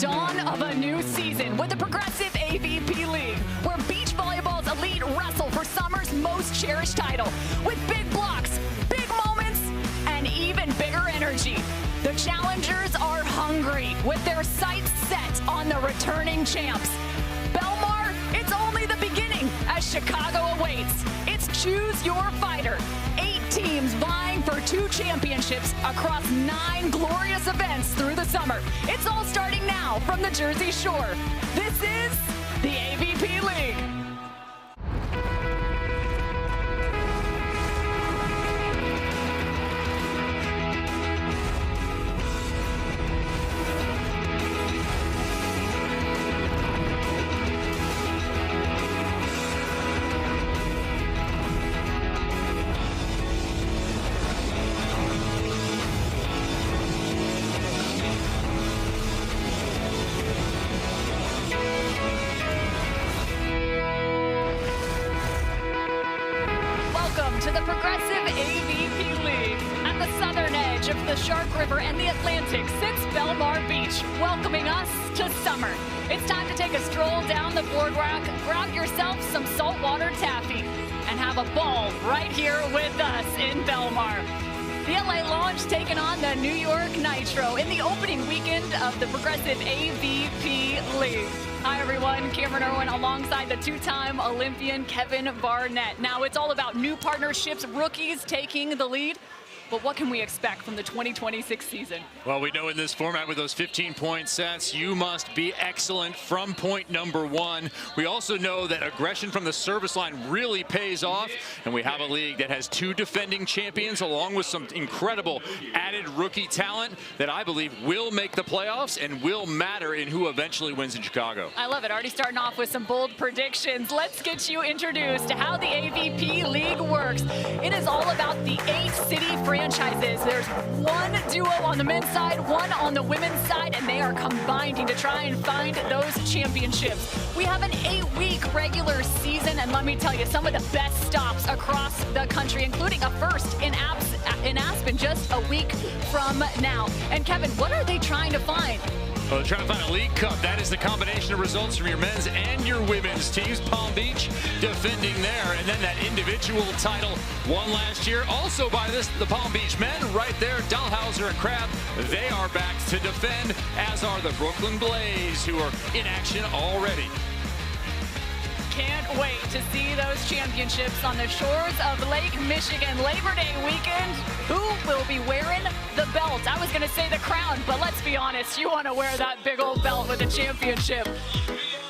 dawn of a new season with the progressive AVP League, where beach volleyball's elite wrestle for summer's most cherished title with big blocks, big moments, and even bigger energy. The challengers are hungry with their sights set on the returning champs. Belmar, it's only the beginning as Chicago awaits. It's Choose Your Fighter. 8 teams vying for 2 championships across 9 glorious events through the summer. It's all starting now from the Jersey Shore. This is the AVP League. To the progressive AVP League. At the southern edge of the Shark River and the Atlantic sits Belmar Beach, welcoming us to summer. It's time to take a stroll down the boardwalk, grab yourself some saltwater taffy, and have a ball right here with us in Belmar. The LA Launch taking on the New York Nitro in the opening weekend of the progressive AVP League. Hi everyone, Cameron Irwin alongside the 2-time Olympian Kevin Barnett. Now it's all about new partnerships, rookies taking the lead. But what can we expect from the 2026 season? Well, we know in this format with those 15-point sets, you must be excellent from point number 1. We also know that aggression from the service line really pays off, and we have a league that has 2 defending champions along with some incredible added rookie talent that I believe will make the playoffs and will matter in who eventually wins in Chicago. I love it. Already starting off with some bold predictions. Let's get you introduced to how the AVP League works. It is all about the 8-city franchises. There's 1 duo on the men's side, 1 on the women's side, and they are combining to try and find those championships. We have an 8-week regular season, and let me tell you, some of the best stops across the country, including a first in Aspen just a week from now. And Kevin, what are they trying to find? Well, they're trying to find a League Cup. That is the combination of results from your men's and your women's teams. Palm Beach defending there, and then that individual title won last year. Also by the Palm Beach men right there, Dahlhauser and Crabb. They are back to defend, as are the Brooklyn Blaze, who are in action already. Can't wait to see those championships on the shores of Lake Michigan. Labor Day weekend, who will be wearing the belt? I was gonna say the crown, but let's be honest, you wanna wear that big old belt with a championship.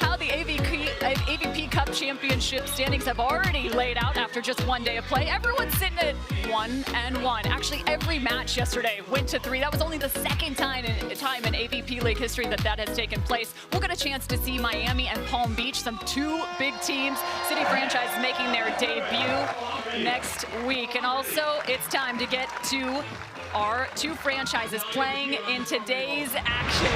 How the AVP Cup championship standings have already laid out after just 1 day of play. Everyone's sitting at 1-1. Actually, every match yesterday went to 3. That was only the second time in AVP League history that has taken place. We'll get a chance to see Miami and Palm Beach, some 2 big teams, city franchises making their debut next week. And also, it's time to get to our 2 franchises playing in today's action.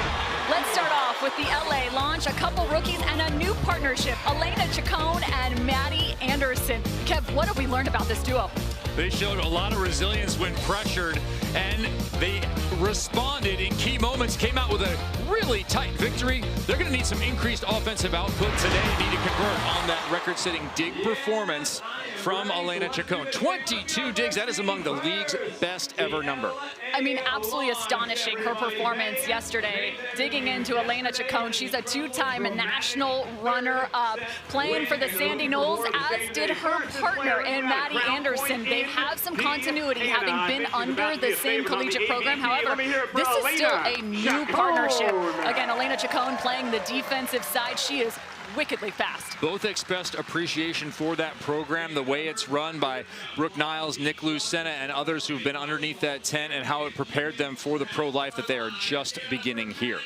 Let's start off with the LA Launch, a couple rookies and a new partnership, Alaina Chacon and Maddie Anderson. Kev, what have we learned about this duo? They showed a lot of resilience when pressured, and they responded in key moments, came out with a really tight victory. They're going to need some increased offensive output today, need to convert on that record-setting dig performance from Alaina Chacon. 22 digs, that is among the league's best ever number. I mean, absolutely astonishing, her performance yesterday. Digging into Alaina Chacon, she's a 2-time national runner-up, playing for the Sandy Knolls, as did her partner in Maddie Anderson. They have some continuity, having been under the same collegiate program. However, this is still a new partnership. Again, Alaina Chacon playing the defensive side. She is wickedly fast. Both expressed appreciation for that program, the way it's run by Brooke Niles, Nick Lucena, and others who've been underneath that tent, and how it prepared them for the pro life that they are just beginning here.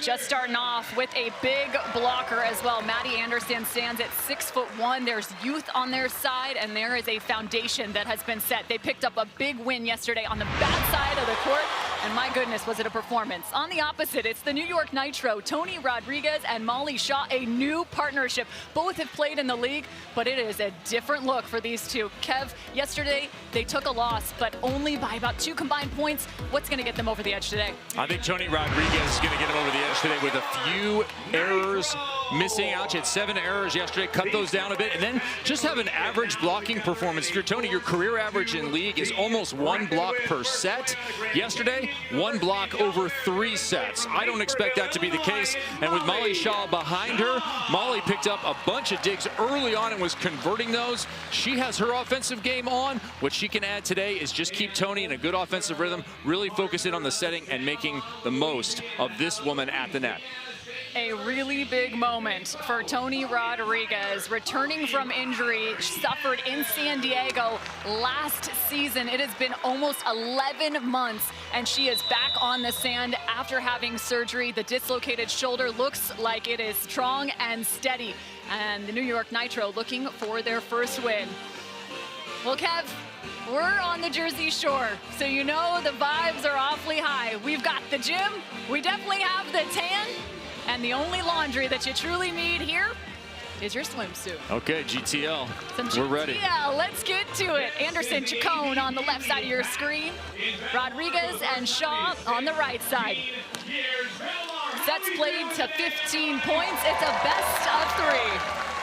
Just starting off with a big blocker as well. Maddie Anderson stands at 6'1". There's youth on their side, and there is a foundation that has been set. They picked up a big win yesterday on the bad side of the court. And my goodness, was it a performance. On the opposite, it's the New York Nitro, Toni Rodriguez and Molly Shaw, a new partnership. Both have played in the league, but it is a different look for these two. Kev, yesterday they took a loss, but only by about 2 combined points. What's going to get them over the edge today? I think Toni Rodriguez is going to get them over the edge today with a few errors missing out. She had 7 errors yesterday, cut those down a bit, and then just have an average blocking performance. If you're Toni, your career average in league is almost 1 block per set. Yesterday, 1 block over 3 sets. I don't expect that to be the case. And with Molly Shaw behind her, Molly picked up a bunch of digs early on and was converting those. She has her offensive game on. What she can add today is just keep Toni in a good offensive rhythm, really focus in on the setting and making the most of this woman at the net. A really big moment for Toni Rodriguez, returning from injury, suffered in San Diego last season. It has been almost 11 months, and she is back on the sand after having surgery. The dislocated shoulder looks like it is strong and steady, and the New York Nitro looking for their first win. Well, Kev, we're on the Jersey Shore, so you know the vibes are awfully high. We've got the gym, we definitely have the tan, and the only laundry that you truly need here is your swimsuit. Okay, GTL, We're ready. Yeah, let's get to it. Anderson, Chacon on the left side of your screen. Rodriguez and Shaw on the right side. Sets played to 15 points. It's a best of 3.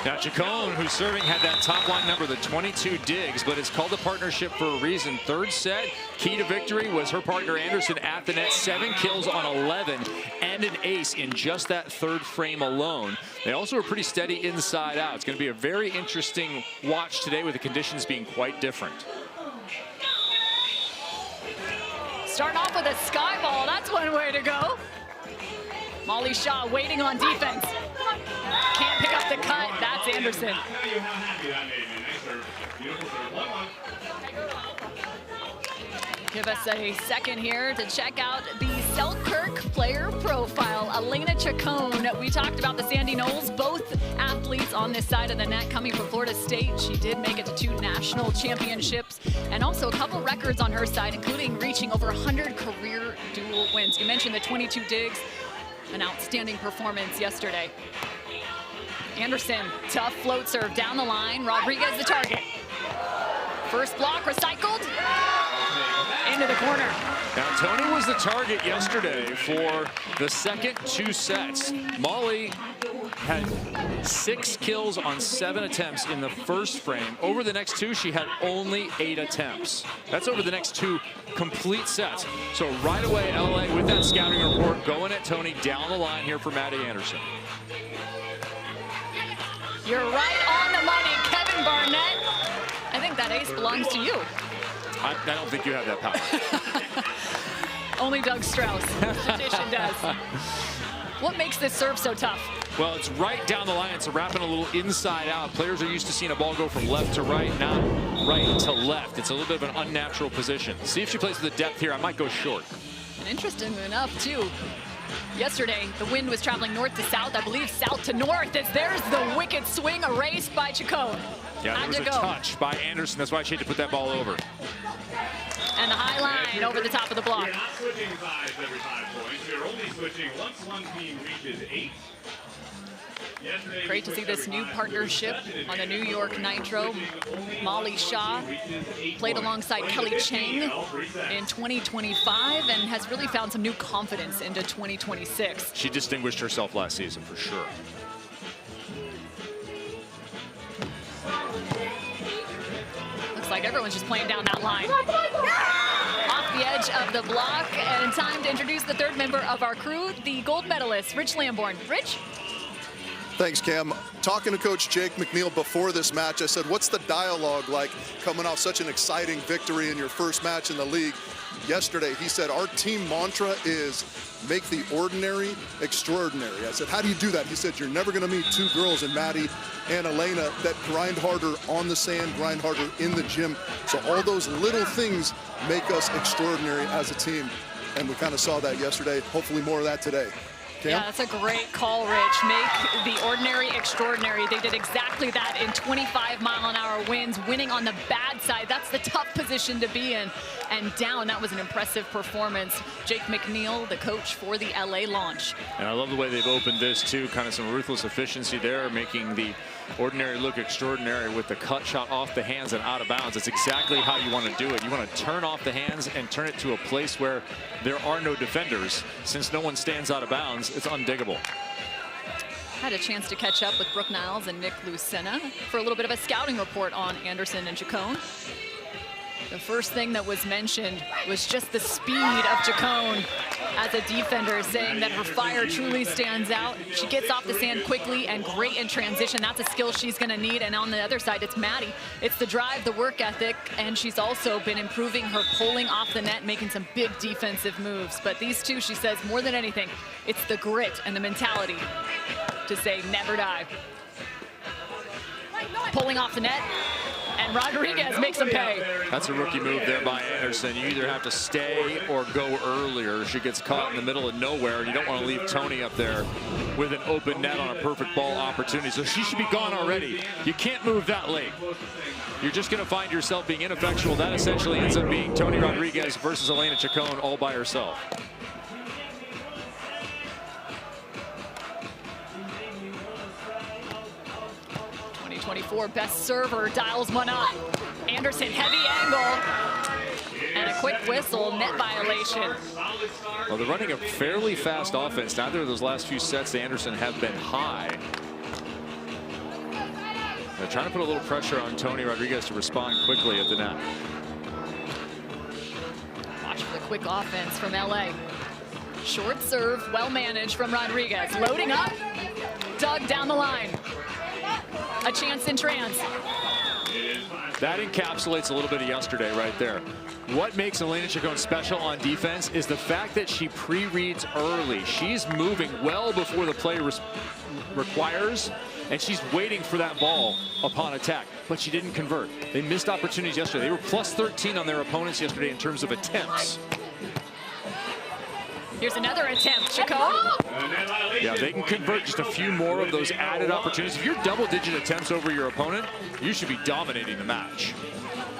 Now, Chacon, who's serving, had that top line number, the 22 digs, but it's called a partnership for a reason. Third set, key to victory was her partner Anderson at the net. 7 kills on 11 and an ace in just that third frame alone. They also were pretty steady inside out. It's going to be a very interesting watch today with the conditions being quite different. Starting off with a sky ball. That's one way to go. Molly Shaw waiting on defense. Can't pick up the cut. That's Anderson. Give us a second here to check out the Selkirk player profile. Alaina Chacon. We talked about the Sandy Knolls, both athletes on this side of the net coming from Florida State. She did make it to 2 national championships and also a couple records on her side, including reaching over 100 career dual wins. You mentioned the 22 digs. An outstanding performance yesterday. Anderson, tough float serve down the line. Rodriguez the target. First block recycled. Into the corner. Now, Toni was the target yesterday for the second 2 sets. Molly had 6 kills on 7 attempts in the first frame. Over the next 2, she had only 8 attempts. That's over the next 2 complete sets. So right away, LA with that scouting report going at Toni down the line here for Maddie Anderson. You're right on the money, Kevin Barnett. I think that ace belongs to you. I don't think you have that power. Only Doug Strauss. Tradition does. What makes this serve so tough? Well, it's right down the line. It's wrapping a little inside out. Players are used to seeing a ball go from left to right, not right to left. It's a little bit of an unnatural position. See if she plays with the depth here. I might go short. And interesting enough, too, yesterday the wind was traveling north to south, I believe south to north, as there's the wicked swing erased by Chacon. Yeah, there was a touch by Anderson. That's why she had to put that ball over. And the high line over the top of the block. We're not switching sides every 5 points. We're only switching once one team reaches 8. Great to see this new partnership on the New York Nitro. Molly Shaw played alongside Kelly Chang in 2025 and has really found some new confidence into 2026. She distinguished herself last season for sure. Looks like everyone's just playing down that line. Off the edge of the block, and time to introduce the third member of our crew, the gold medalist, Rich Lamborn. Rich? Thanks, Cam. Talking to Coach Jake McNeil before this match, I said, what's the dialogue like coming off such an exciting victory in your first match in the league? Yesterday, he said, our team mantra is make the ordinary extraordinary. I said, how do you do that? He said, you're never going to meet 2 girls in Maddie and Alaina that grind harder on the sand, grind harder in the gym. So all those little things make us extraordinary as a team. And we kind of saw that yesterday. Hopefully more of that today. Cam? Yeah, that's a great call, Rich. Make the ordinary extraordinary. They did exactly that in 25-mile-an-hour winds, winning on the bad side. That's the tough position to be in. And down, that was an impressive performance. Jake McNeil, the coach for the LA launch. And I love the way they've opened this too, kind of some ruthless efficiency there, making the ordinary look extraordinary with the cut shot off the hands and out of bounds. It's exactly how you want to do it. You want to turn off the hands and turn it to a place where there are no defenders. Since no one stands out of bounds, it's undiggable. Had a chance to catch up with Brooke Niles and Nick Lucena for a little bit of a scouting report on Anderson and Chacon. The first thing that was mentioned was just the speed of Chacon as a defender, saying that her fire truly stands out. She gets off the sand quickly and great in transition. That's a skill she's going to need. And on the other side, it's Maddie. It's the drive, the work ethic, and she's also been improving her pulling off the net, making some big defensive moves. But these two, she says, more than anything, it's the grit and the mentality to say never die. Pulling off the net. And Rodriguez makes them pay. That's a rookie move there by Anderson. You either have to stay or go earlier. She gets caught in the middle of nowhere, and you don't want to leave Toni up there with an open net on a perfect ball opportunity. So she should be gone already. You can't move that late. You're just going to find yourself being ineffectual. That essentially ends up being Toni Rodriguez versus Alaina Chacon all by herself. 2024 best server dials one up. Anderson, heavy angle. And a quick whistle, net violation. Well, they're running a fairly fast offense. Neither of those last few sets to Anderson have been high. They're trying to put a little pressure on Toni Rodriguez to respond quickly at the net. Watch for the quick offense from LA. Short serve, well managed from Rodriguez. Loading up, dug down the line. A chance in trans. That encapsulates a little bit of yesterday right there. What makes Alaina Chacon special on defense is the fact that she pre-reads early. She's moving well before the play requires, and she's waiting for that ball upon attack, but she didn't convert. They missed opportunities yesterday. They were plus 13 on their opponents yesterday in terms of attempts. Here's another attempt, Chacon. Yeah, they can convert just a few more of those added opportunities. If you're double-digit attempts over your opponent, you should be dominating the match.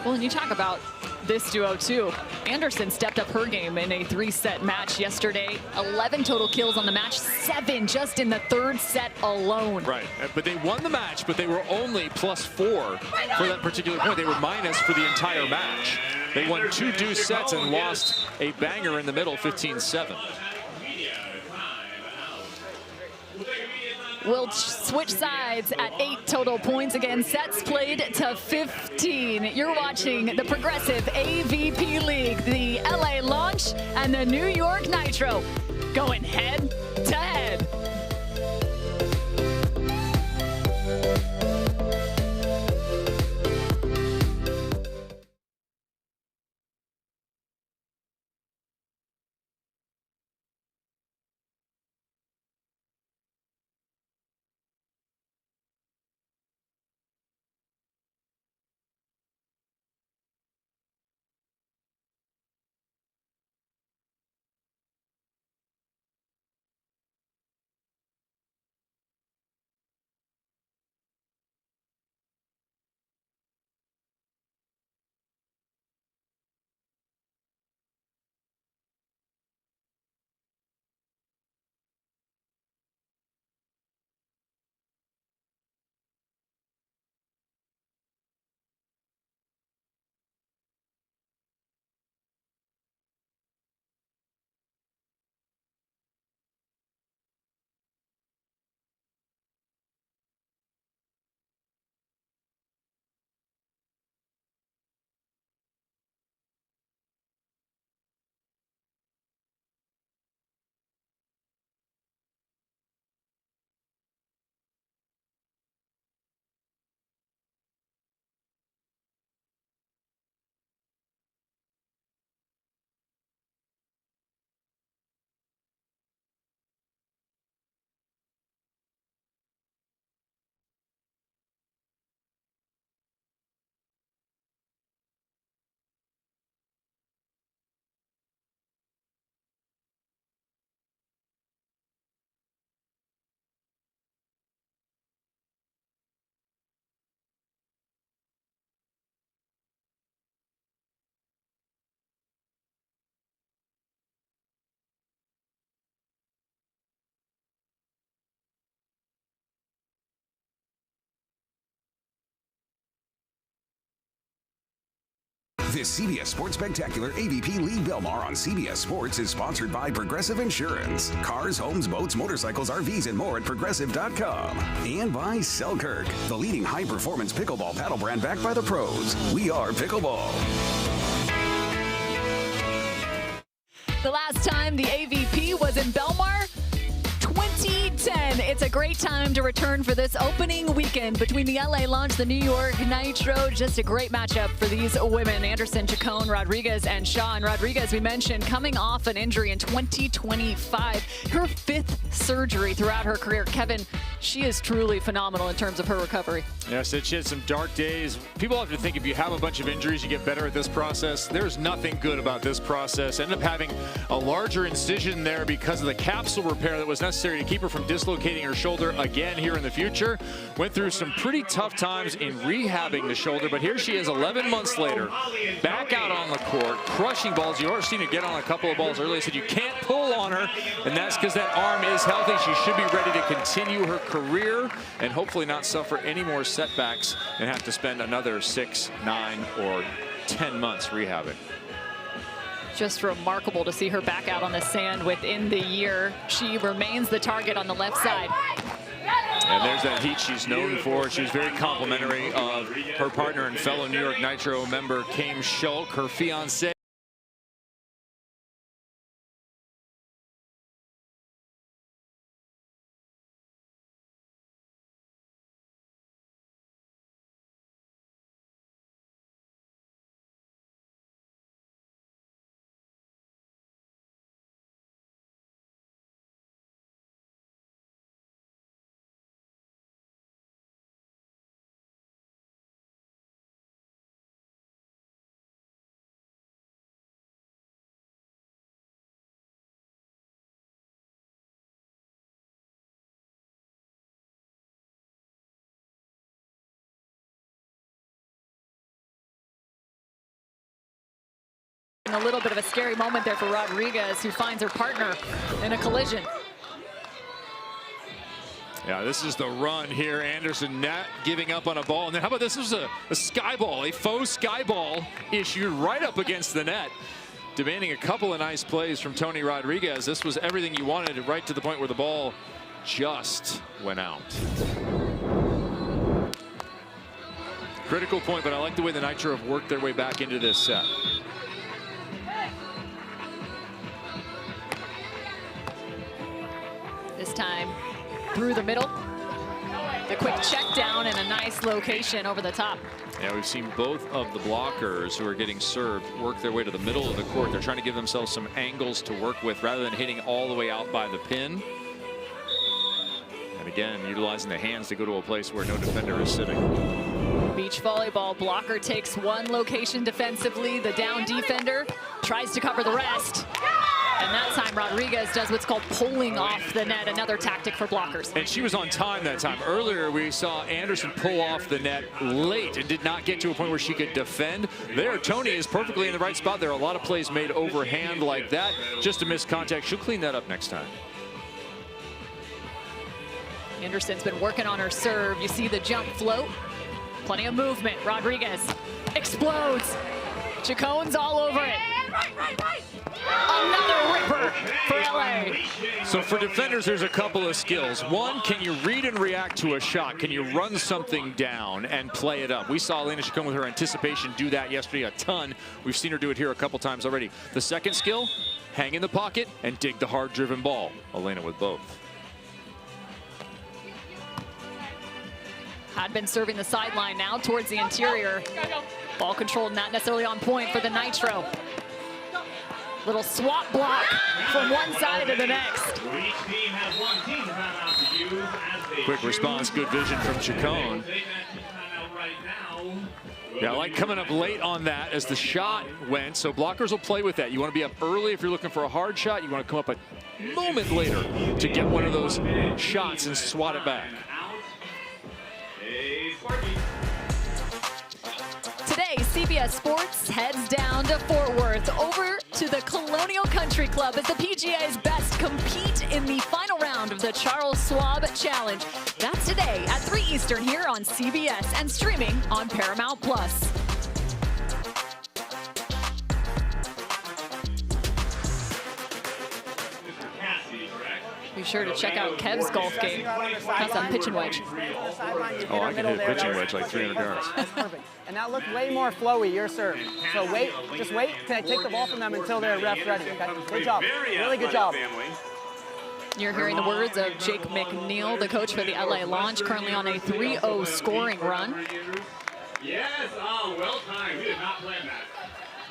Well, and you talk about this duo too. Anderson stepped up her game in a 3-set match yesterday. 11 total kills on the match, 7 just in the 3rd set alone. Right, but they won the match, but they were only plus 4 for that particular point. They were minus for the entire match. They won 2 deuce sets and lost a banger in the middle, 15-7. We'll switch sides at 8 total points again. Sets played to 15. You're watching the Progressive AVP League, the LA Launch and the New York Nitro going head to head. This CBS Sports Spectacular AVP League Belmar on CBS Sports is sponsored by Progressive Insurance. Cars, homes, boats, motorcycles, RVs, and more at Progressive.com. And by Selkirk, the leading high-performance pickleball paddle brand backed by the pros. We are Pickleball. The last time the AVP was in Belmar, 2010. It's a great time to return for this opening weekend between the LA Launch, the New York Nitro. Just a great matchup for these women. Anderson, Chacon, Rodriguez, and Shaw. And Rodriguez, we mentioned, coming off an injury in 2025. Her 5th surgery throughout her career. Kevin, she is truly phenomenal in terms of her recovery. Yes, she had some dark days. People have to think if you have a bunch of injuries, you get better at this process. There's nothing good about this process. Ended up having a larger incision there because of the capsule repair that was necessary to keep her from dislocating her shoulder again here in the future. Went through some pretty tough times in rehabbing the shoulder, but here she is 11 months later, back out on the court, crushing balls. You already seen her get on a couple of balls earlier. I said you can't pull on her, and that's because that arm is healthy. She should be ready to continue her career and hopefully not suffer any more setbacks and have to spend another 6, 9, or 10 months rehabbing. Just remarkable to see her back out on the sand within the year. She remains the target on the left side. And there's that heat she's known for. She was very complimentary of her partner and fellow New York Nitro member, Kame Schulk, her fiance. A little bit of a scary moment there for Rodriguez, who finds her partner in a collision. Yeah, this is the run here. Anderson not giving up on a ball. And then how about this? This is a sky ball, a faux sky ball issued right up against the net, demanding a couple of nice plays from Toni Rodriguez. This was everything you wanted, right to the point where the ball just went out. Critical point, but I like the way the Nitro have worked their way back into this set. This time through the middle. The quick check down and a nice location over the top. Yeah, we've seen both of the blockers who are getting served work their way to the middle of the court. They're trying to give themselves some angles to work with rather than hitting all the way out by the pin. And again, utilizing the hands to go to a place where no defender is sitting. Beach volleyball, blocker takes one location defensively. The down defender tries to cover the rest. And that time Rodriguez does what's called pulling off the net, another tactic for blockers. And she was on time that time. Earlier we saw Anderson pull off the net late and did not get to a point where she could defend. There, Toni is perfectly in the right spot. There are a lot of plays made overhand like that. Just a missed contact. She'll clean that up next time. Anderson's been working on her serve. You see the jump float. Plenty of movement. Rodriguez explodes. Chacon's all over it. Another ripper for LA. So for defenders, there's a couple of skills. One, can you read and react to a shot? Can you run something down and play it up? We saw Alaina Chacon with her anticipation do that yesterday a ton. We've seen her do it here a couple times already. The second skill, hang in the pocket and dig the hard-driven ball. Alaina with both. Had been serving the sideline, now towards the interior. Ball controlled, not necessarily on point for the Nitro. Little swap block from one side to the next. Quick response, good vision from Chacon. Yeah, I like coming up late on that as the shot went, so blockers will play with that. You want to be up early if you're looking for a hard shot. You want to come up a moment later to get one of those shots and swat it back. Today, CBS Sports heads down to Fort Worth, over to the Colonial Country Club as the PGA's best compete in the final round of the Charles Schwab Challenge. That's today at 3 Eastern here on CBS and streaming on Paramount+. Be sure to check out Kev's golf game. That's that pitching wedge. Oh, I can hit a pitching wedge like 300 yards. That's perfect. And that looked way more flowy, your serve. So wait, just wait till I take the ball from them until they're ref ready. Okay? Good job. Really good job. You're hearing the words of Jake McNeil, the coach for the LA Launch, currently on a 3-0 scoring run. Yes, oh, well timed. We did not plan that.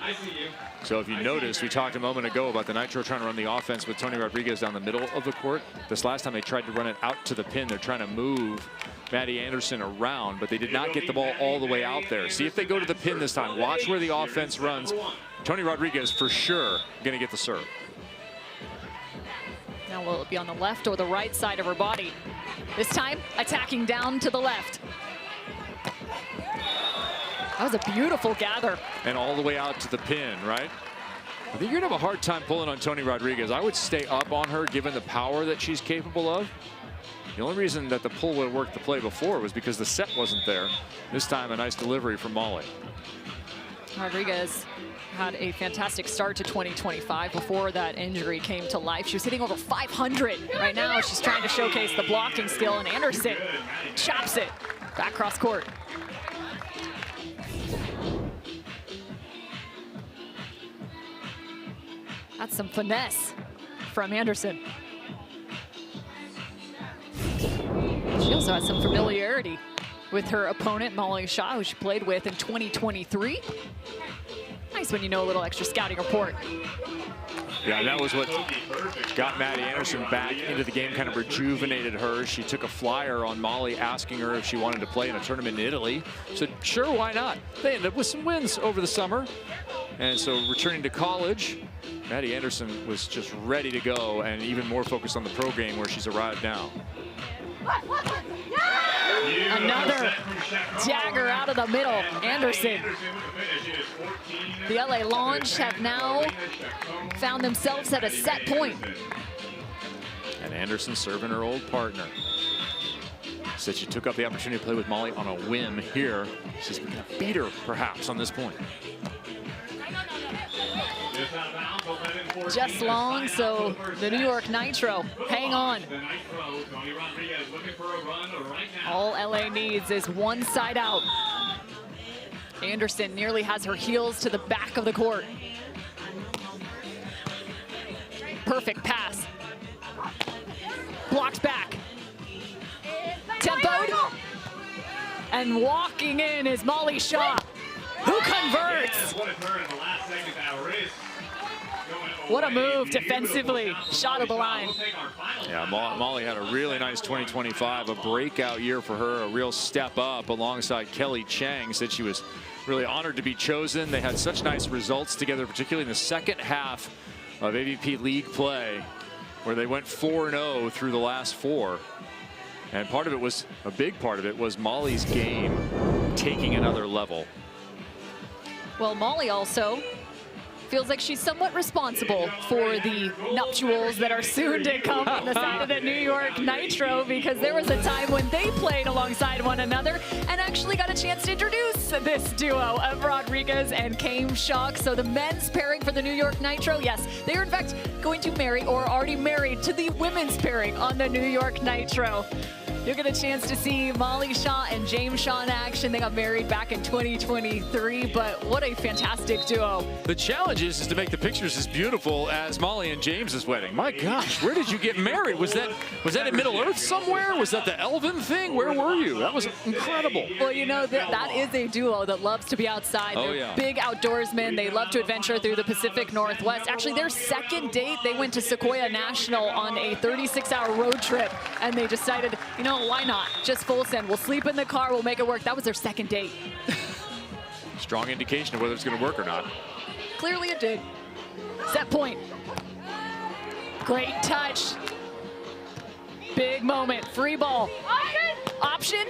I see you. So if you noticed, we talked a moment ago about the Nitro trying to run the offense with Toni Rodriguez down the middle of the court. This last time they tried to run it out to the pin. They're trying to move Maddie Anderson around, but they did not get the ball all the way out there. See if they go to the pin this time. Watch where the offense runs. Toni Rodriguez for sure going to get the serve. Now will it be on the left or the right side of her body? This time attacking down to the left. That was a beautiful gather. And all the way out to the pin, right? I think you're gonna have a hard time pulling on Toni Rodriguez. I would stay up on her given the power that she's capable of. The only reason that the pull would have worked the play before was because the set wasn't there. This time a nice delivery from Molly. Rodriguez had a fantastic start to 2025 before that injury came to life. She was hitting over 500. Right now she's trying to showcase the blocking skill, and Anderson chops it back cross court. That's some finesse from Anderson. She also has some familiarity with her opponent, Molly Shaw, who she played with in 2023. Nice when you know a little extra scouting report. Yeah, that was what got Maddie Anderson back into the game, kind of rejuvenated her. She took a flyer on Molly asking her if she wanted to play in a tournament in Italy. Said, sure, why not? They ended up with some wins over the summer. And so returning to college, Maddie Anderson was just ready to go and even more focused on the pro game where she's arrived now. Another dagger out of the middle. Anderson. The LA Launch have now found themselves at a set point. And Anderson serving her old partner. Said she took up the opportunity to play with Molly on a whim here. She's going to beat her perhaps on this point. Just long, so the New York Nitro hang on. All LA needs is one side out. Anderson nearly has her heels to the back of the court. Perfect pass. Blocked back. Tempoed. And walking in is Molly Shaw, who converts. What a move defensively. Shot of the line. Yeah, Molly had a really nice 2025, a breakout year for her, a real step up alongside Kelly Chang. Said she was really honored to be chosen. They had such nice results together, particularly in the second half of AVP League play, where they went 4-0 through the last 4. And part of it was, a big part of it was Molly's game taking another level. Well, Molly also feels like she's somewhat responsible for the nuptials that are soon to come on the side of the New York Nitro, because there was a time when they played alongside one another and actually got a chance to introduce this duo of Rodriguez and Kame Shock. So the men's pairing for the New York Nitro, yes, they are in fact going to marry or are already married to the women's pairing on the New York Nitro. You'll get a chance to see Molly Shaw and James Shaw in action. They got married back in 2023, but what a fantastic duo. The challenge is to make the pictures as beautiful as Molly and James's wedding. My gosh, where did you get married? Was that in Middle Earth somewhere? Was that the Elven thing? Where were you? That was incredible. Well, you know, that is a duo that loves to be outside. They're big outdoorsmen. They love to adventure through the Pacific Northwest. Actually, their second date, they went to Sequoia National on a 36-hour road trip, and they decided, you know, why not? Just full send. We'll sleep in the car. We'll make it work. That was their second date. Strong indication of whether it's going to work or not. Clearly it did. Set point. Great touch. Big moment. Free ball. Option.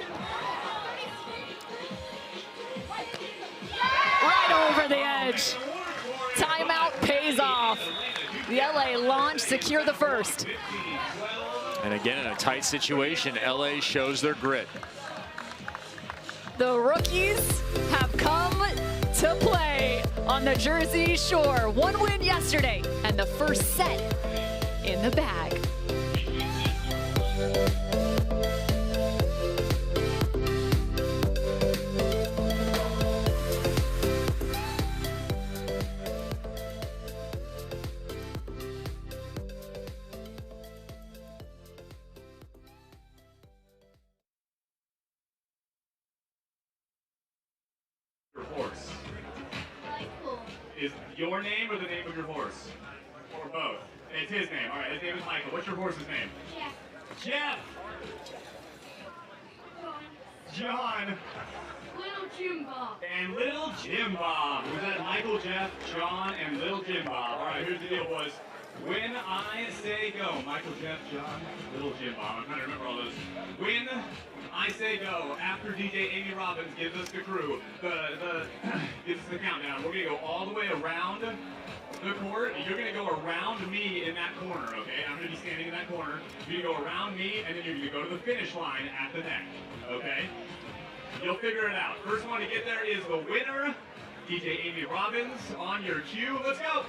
Right over the edge. Timeout pays off. The LA Launch secure the first. And again, in a tight situation, LA shows their grit. The rookies have come to play on the Jersey Shore. One win yesterday and the first set in the bag. Your name or the name of your horse? Or both? It's his name. All right, his name is Michael. What's your horse's name? Jeff. John. Little Jim Bob. And Little Jim Bob. Was that Michael, Jeff, John, and Little Jim Bob? All right, here's the deal, boys. When I say go, Michael, Jeff, John, Little Jim Bob. I'm trying to remember all those. When I say go, after DJ Amy Robbins gives us the crew, gives us the countdown, we're gonna go all the way around the court. You're gonna go around me in that corner, okay? I'm gonna be standing in that corner. You're gonna go around me, and then you're gonna go to the finish line at the neck, okay? You'll figure it out. First one to get there is the winner, DJ Amy Robbins. On your cue, let's go.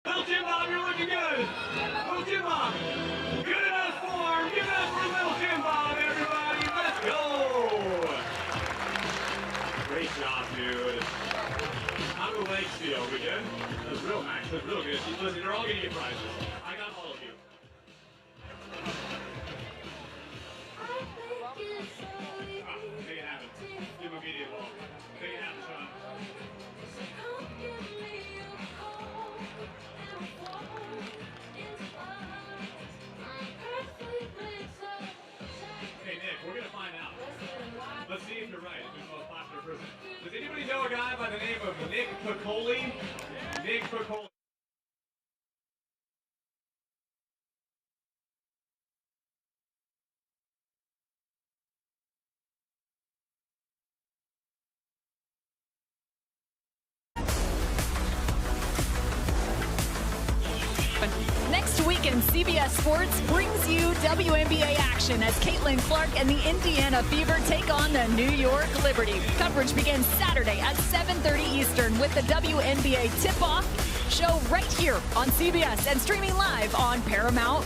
Little Jim Bob, you're looking good. Little Jim Bob, good enough form. Give it up for Little Jim Bob, everybody. Let's go. Great job, dude. How do the legs feel? We good? That was real nice. That was real good. Listen, you're all going to get prizes. I got all of you. Make it happen. Give him a media ball. Make it happen, Sean. Hey, Nick, we're going to find out. Let's see if you're right, if you're the most popular person. Does anybody know a guy by the name of Nick Piccoli? Nick Piccoli. Next weekend, CBS Sports brings you WNBA action as Caitlin Clark and the Indiana Fever take on the New York Liberty. Coverage begins Saturday at 7:30 Eastern with the WNBA tip-off show right here on CBS and streaming live on Paramount+.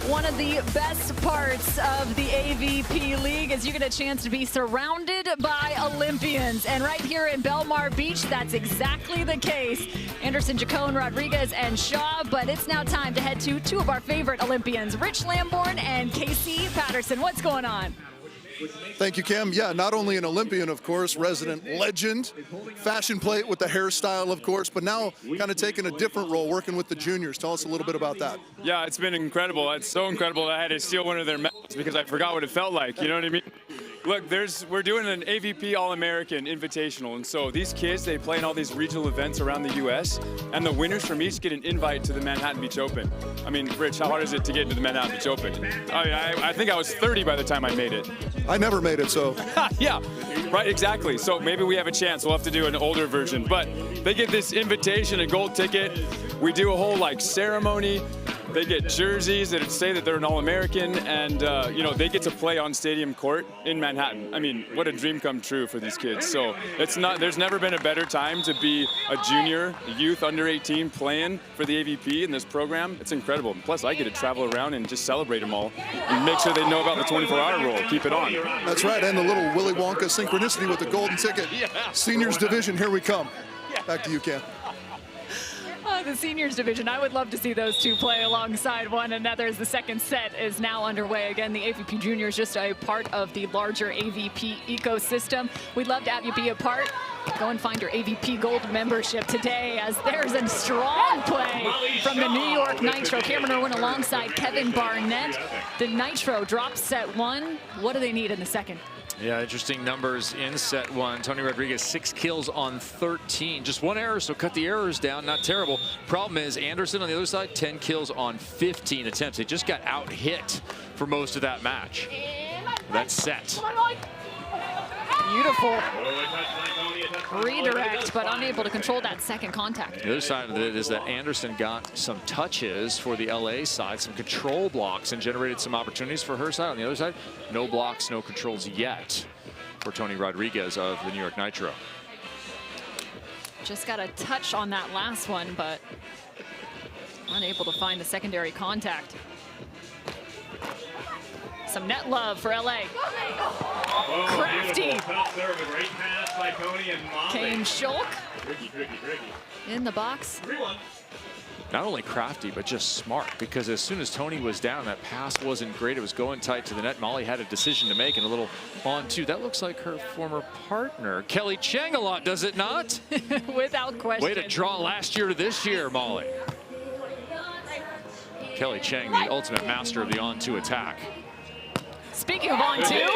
One of the best parts of the AVP League is you get a chance to be surrounded by Olympians. And right here in Belmar Beach, that's exactly the case. Anderson, Chacon, Rodriguez, and Shaw. But it's now time to head to two of our favorite Olympians, Rich Lamborn and Casey Patterson. What's going on? Thank you, Kim. Yeah, not only an Olympian, of course, resident legend, fashion plate with the hairstyle, of course, but now kind of taking a different role, working with the juniors. Tell us a little bit about that. Yeah, it's been incredible. It's so incredible that I had to steal one of their medals because I forgot what it felt like. You know what I mean? Look, we're doing an AVP All-American Invitational, and so these kids, they play in all these regional events around the U.S., and the winners from each get an invite to the Manhattan Beach Open. I mean, Rich, how hard is it to get into the Manhattan Beach Open? I mean, I think I was 30 by the time I made it. I never made it, so. Yeah, right, exactly. So maybe we have a chance. We'll have to do an older version. But they get this invitation, a gold ticket. We do a whole, ceremony. They get jerseys that say that they're an All-American, and, they get to play on stadium court in Manhattan. I mean, what a dream come true for these kids. So there's never been a better time to be a junior, youth under 18 playing for the AVP in this program. It's incredible. Plus, I get to travel around and just celebrate them all and make sure they know about the 24-hour rule. Keep it on. That's right, and the little Willy Wonka synchronicity with the golden ticket. Yeah. Seniors division, here we come. Back to you, Cam. The seniors division, I would love to see those two play alongside one another as the second set is now underway. Again, the AVP Junior is just a part of the larger AVP ecosystem. We'd love to have you be a part. Go and find your AVP Gold membership today as there's a strong play from the New York Nitro. Cameron Irwin alongside Kevin Barnett. The Nitro drops set one. What do they need in the second? Yeah, interesting numbers in set one. Toni Rodriguez, 6 kills on 13. Just one error, so cut the errors down. Not terrible. Problem is, Anderson on the other side, 10 kills on 15 attempts. They just got out-hit for most of that match. That's set. Beautiful beautiful redirect, but unable to control that second contact. The other side of it is that Anderson got some touches for the LA side, some control blocks, and generated some opportunities for her side. On the other side, no blocks, no controls yet for Toni Rodriguez of the New York Nitro. Just got a touch on that last one, but unable to find the secondary contact. Some net love for LA. Crafty. Came Schulk in the box. Not only crafty, but just smart, because as soon as Toni was down, that pass wasn't great. It was going tight to the net. Molly had a decision to make, and a little on two. That looks like her former partner, Kelly Cheng, a lot, does it not? Without question. Way to draw last year to this year, Molly. Kelly Cheng, the ultimate master of the on-two attack. Speaking of on two,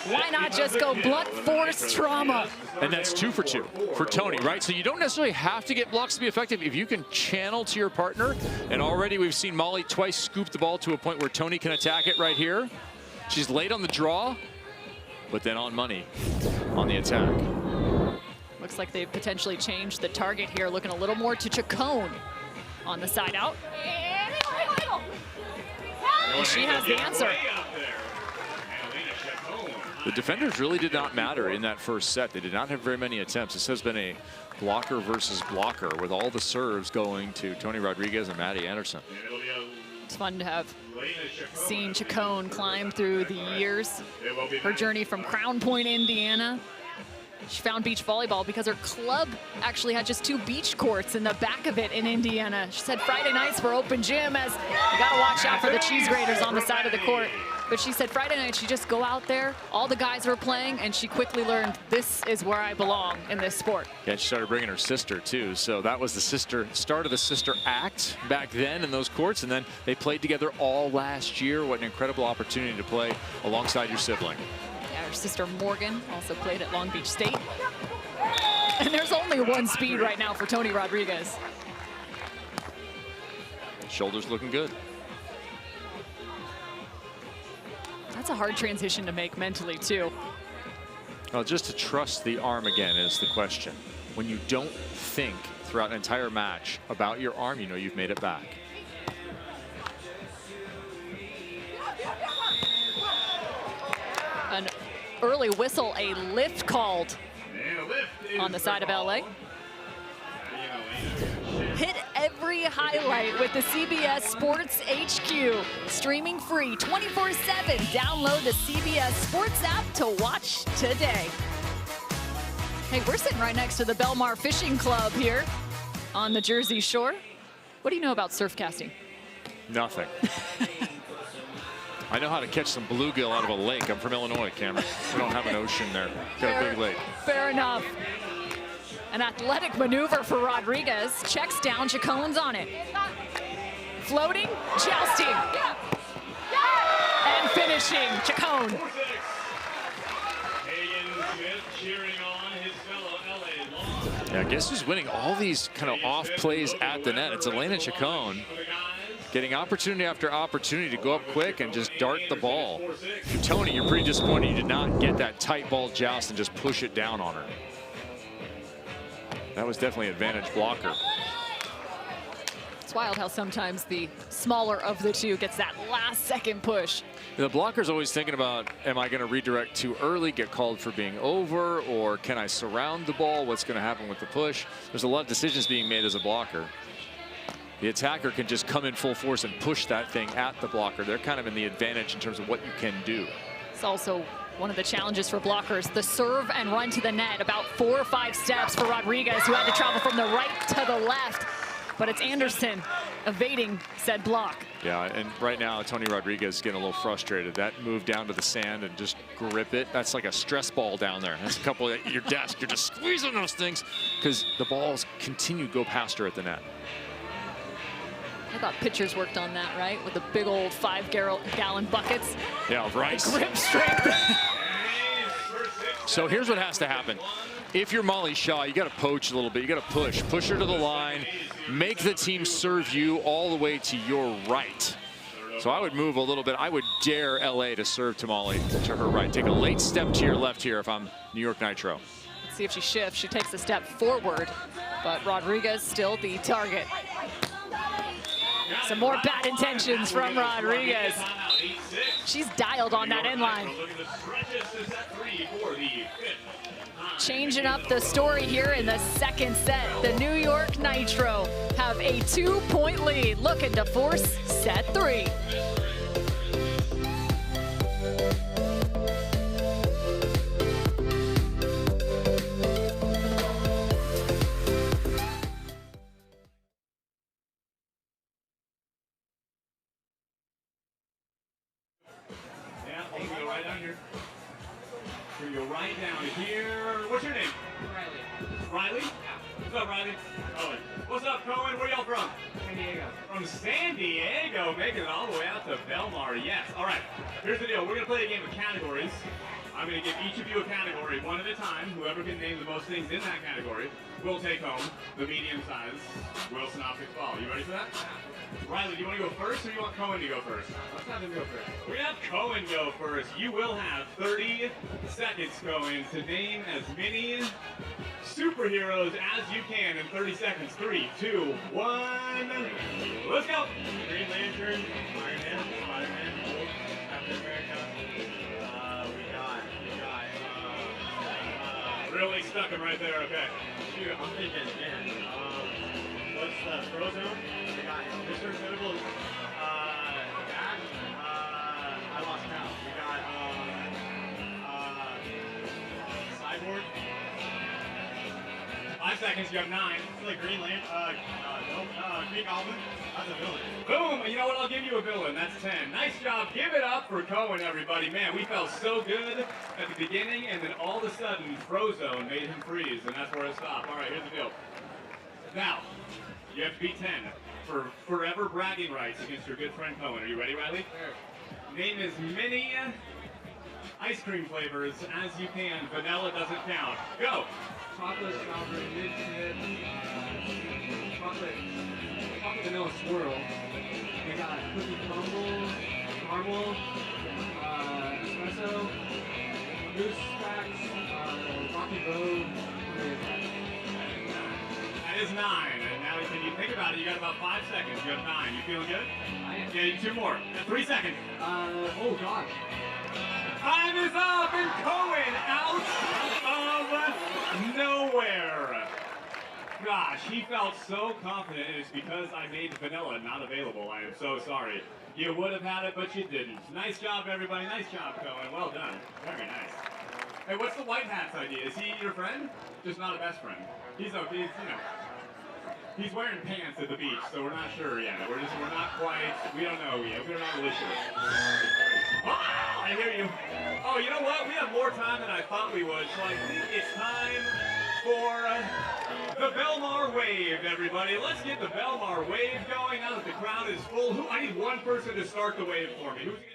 why not just go blunt force trauma? And that's 2 for 2 for Toni, right? So you don't necessarily have to get blocks to be effective if you can channel to your partner. And already we've seen Molly twice scoop the ball to a point where Toni can attack it right here. She's late on the draw, but then on money on the attack. Looks like they've potentially changed the target here, looking a little more to Chacon on the side out. And she has the answer. The defenders really did not matter in that first set. They did not have very many attempts. This has been a blocker versus blocker, with all the serves going to Toni Rodriguez and Maddie Anderson. It's fun to have seen Chacon climb through the years. Her journey from Crown Point, Indiana. She found beach volleyball because her club actually had just 2 beach courts in the back of it in Indiana. She said Friday nights were open gym, as you gotta watch out for the cheese graters on the side of the court. But she said Friday night she'd just go out there, all the guys were playing, and she quickly learned, this is where I belong in this sport. Yeah, she started bringing her sister too, so that was the start of the sister act back then in those courts, and then they played together all last year. What an incredible opportunity to play alongside your sibling. Yeah, her sister Morgan also played at Long Beach State. And there's only 1 speed right now for Toni Rodriguez. Shoulders looking good. That's a hard transition to make mentally, too. Well, just to trust the arm again is the question. When you don't think throughout an entire match about your arm, you know you've made it back. An early whistle, a lift called on the side of LA. Hit every highlight with the CBS Sports HQ. Streaming free 24/7. Download the CBS Sports app to watch today. Hey, we're sitting right next to the Belmar Fishing Club here on the Jersey Shore. What do you know about surf casting? Nothing. I know how to catch some bluegill out of a lake. I'm from Illinois, Cameron. We don't have an ocean there. Got a big lake. Fair enough. An athletic maneuver for Rodriguez. Checks down, Chacon's on it. Floating, jousting. And finishing, Chacon. Yeah, guess who's winning all these kind of off plays at the net? It's Alaina Chacon, getting opportunity after opportunity to go up quick and just dart the ball. Toni, you're pretty disappointed you did not get that tight ball joust and just push it down on her. That was definitely an advantage blocker. It's wild how sometimes the smaller of the two gets that last second push. The blocker's always thinking about, am I going to redirect too early, get called for being over, or can I surround the ball? What's going to happen with the push? There's a lot of decisions being made as a blocker. The attacker can just come in full force and push that thing at the blocker. They're kind of in the advantage in terms of what you can do. It's also one of the challenges for blockers, the serve and run to the net. About 4 or 5 steps for Rodriguez, who had to travel from the right to the left. But it's Anderson evading said block. Yeah, and right now, Toni Rodriguez is getting a little frustrated. That move down to the sand and just grip it, that's like a stress ball down there. That's a couple at your desk. You're just squeezing those things because the balls continue to go past her at the net. I thought pitchers worked on that, right? With the big old 5-gallon buckets. Yeah, right. Grip strength. So here's what has to happen. If you're Molly Shaw, you got to poach a little bit. You got to push her to the line, make the team serve you all the way to your right. So I would move a little bit. I would dare LA to serve Tamale to her right. Take a late step to your left here if I'm New York Nitro. Let's see if she shifts. She takes a step forward, but Rodriguez still the target. Some more bad intentions from Rodriguez. She's dialed on that end line. Changing up the story here in the second set. The New York Nitro have a 2-point lead, looking to force set 3. We go right down here. What's your name? Riley. Riley? What's up, Riley? Cohen. What's up, Cohen? Where y'all from? San Diego. From San Diego, making it all the way out to Belmar. Yes. All right. Here's the deal. We're going to play a game of categories. I'm going to give each of you a category one at a time. Whoever can name the most things in that category will take home the medium size Wilson Optics ball. You ready for that? Riley, do you want to go first or do you want Cohen to go first? Let's have him go first. We're going to have Cohen go first. You will have 30 seconds, Cohen, to name as many superheroes as you can in 30 seconds. 3, 2, 1. Let's go. Green Lantern, Iron Man, Spider-Man, Captain America. Really stuck him right there, okay. Shoot, I'm thinking, man, what's the Frozone? We got Mr. Incredible, Jack, I lost count. We got, Cyborg. 5 seconds, you have 9. It's like Green Lantern, Green Goblin. That's a villain. Boom! You know what? I'll give you a villain. That's 10. Nice job. Give it up for Cohen, everybody. Man, we felt so good at the beginning, and then all of a sudden, Frozone made him freeze, and that's where it stopped. All right, here's the deal. Now, you have to beat 10 for forever bragging rights against your good friend Cohen. Are you ready, Riley? Sure. Name as many ice cream flavors as you can. Vanilla doesn't count. Go! Chocolate, strawberry, mint, chocolate vanilla swirl. We got cookie crumble, caramel, espresso, goose tracks, rocky road. That is 9. And now when you think about it, you got about 5 seconds. You have 9. You feeling good? Yeah, 2 more. 3 seconds. Oh God. Time is up, and Cohen out of nowhere. Gosh, he felt so confident, and it's because I made vanilla not available. I am so sorry. You would have had it, but you didn't. Nice job, everybody. Nice job, Cohen. Well done. Very nice. Hey, what's the white hat's idea? Is he your friend? Just not a best friend. He's okay. He's, you know, he's wearing pants at the beach, so we're not sure yet. We're not quite. We don't know yet. We're not really sure. Oh, I hear you. Oh, you know what? We have more time than I thought we would, so I think it's time for the Belmar Wave, everybody. Let's get the Belmar Wave going now that the crowd is full. I need one person to start the wave for me. Who's going to be?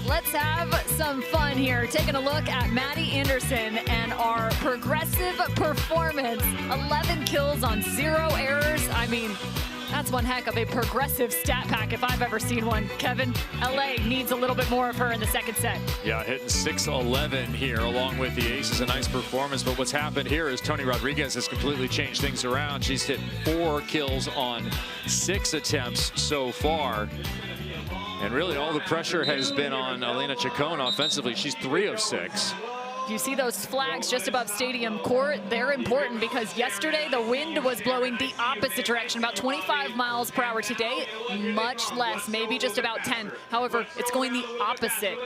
Let's have some fun here. Taking a look at Maddie Anderson and our progressive performance. 11 kills on 0 errors. I mean, that's one heck of a progressive stat pack if I've ever seen one. Kevin, LA needs a little bit more of her in the second set. Yeah, hitting 6-11 here along with the aces. A nice performance, but what's happened here is Toni Rodriguez has completely changed things around. She's hit 4 kills on 6 attempts so far. And really all the pressure has been on Alaina Chacon offensively. She's 3 of 6. You see those flags just above Stadium Court? They're important because yesterday the wind was blowing the opposite direction, about 25 miles per hour. Today, much less, maybe just about 10. However, it's going the opposite.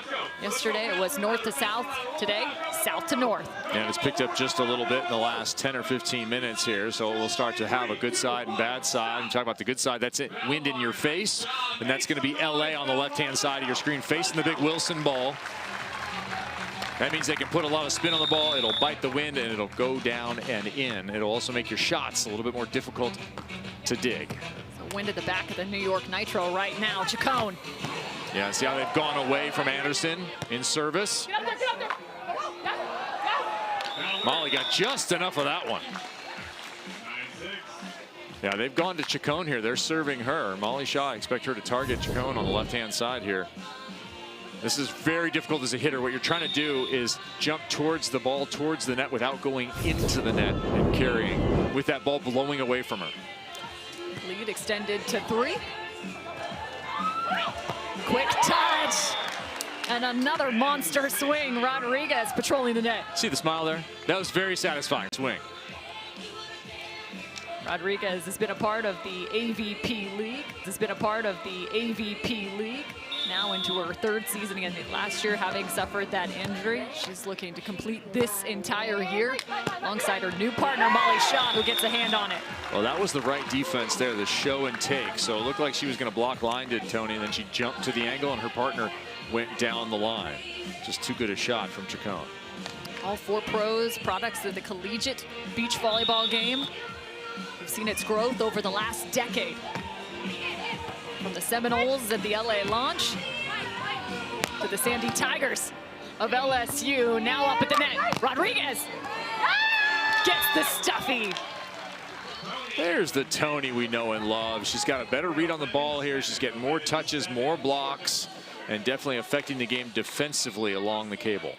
Yesterday it was north to south. Today, south to north. And it's picked up just a little bit in the last 10 or 15 minutes here, so we'll start to have a good side and bad side. And talk about the good side, that's it, wind in your face, and that's going to be LA on the left-hand side of your screen, facing the big Wilson ball. That means they can put a lot of spin on the ball. It'll bite the wind and it'll go down and in. It'll also make your shots a little bit more difficult to dig. the wind at the back of the New York Nitro right now. Chacon. Yeah, see how they've gone away from Anderson in service. Get up there, get up there. Molly got just enough of that one. Yeah, they've gone to Chacon here. They're serving her. Molly Shaw, I expect her to target Chacon on the left-hand side here. This is very difficult as a hitter. What you're trying to do is jump towards the ball, towards the net without going into the net and carrying with that ball blowing away from her. Lead extended to 3. Quick touch. And another monster swing. Rodriguez patrolling the net. See the smile there? That was very satisfying swing. Rodriguez has been a part of the AVP League. Now into her 3rd season again. Last year having suffered that injury. She's looking to complete this entire year alongside her new partner, Molly Shaw, who gets a hand on it. Well, that was the right defense there, the show and take. So it looked like she was going to block line, did Toni, and then she jumped to the angle and her partner went down the line. Just too good a shot from Chacon. All 4 pros, products of the collegiate beach volleyball game. We've seen its growth over the last decade. From the Seminoles at the LA launch to the Sandy Tigers of LSU, now up at the net. Rodriguez gets the stuffy. There's the Toni we know and love. She's got a better read on the ball here. She's getting more touches, more blocks, and definitely affecting the game defensively along the cable.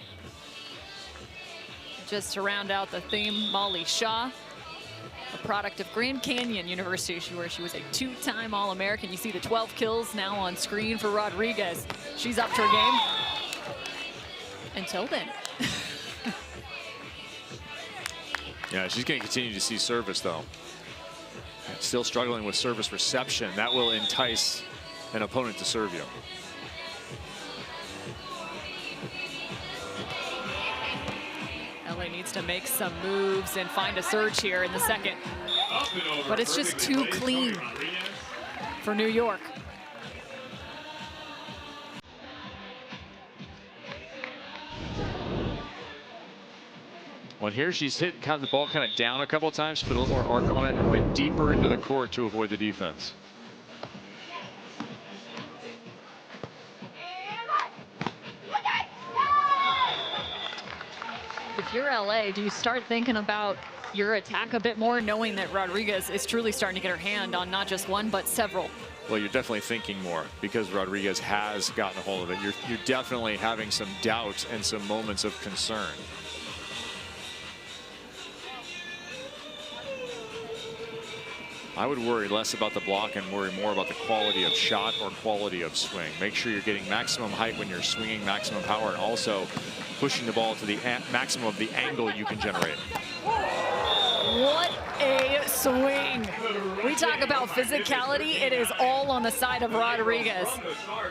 Just to round out the theme, Molly Shaw, a product of Grand Canyon University, where she was a 2-time All-American. You see the 12 kills now on screen for Rodriguez. She's up to her game. Until then. Yeah, she's going to continue to see service, though. Still struggling with service reception. That will entice an opponent to serve you. LA needs to make some moves and find a surge here in the second. But it's just too clean for New York. Well, here she's hit the ball kind of down a couple of times, put a little more arc on it, and went deeper into the court to avoid the defense. If you're LA, do you start thinking about your attack a bit more, knowing that Rodriguez is truly starting to get her hand on not just one, but several? Well, you're definitely thinking more because Rodriguez has gotten a hold of it. You're definitely having some doubt and some moments of concern. I would worry less about the block and worry more about the quality of shot or quality of swing. Make sure you're getting maximum height when you're swinging, maximum power, and also pushing the ball to the maximum of the angle you can generate. What a swing. We talk about physicality. It is all on the side of Rodriguez.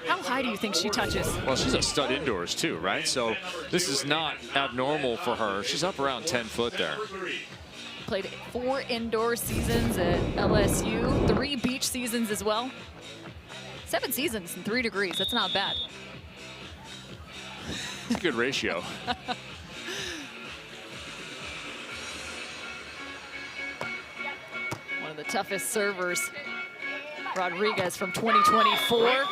How high do you think she touches? Well, she's a stud indoors too, right? So this is not abnormal for her. She's up around 10 foot there. Played 4 indoor seasons at LSU, 3 beach seasons as well. 7 seasons in 3 degrees. That's not bad. It's a good ratio. One of the toughest servers, Rodriguez from 2024.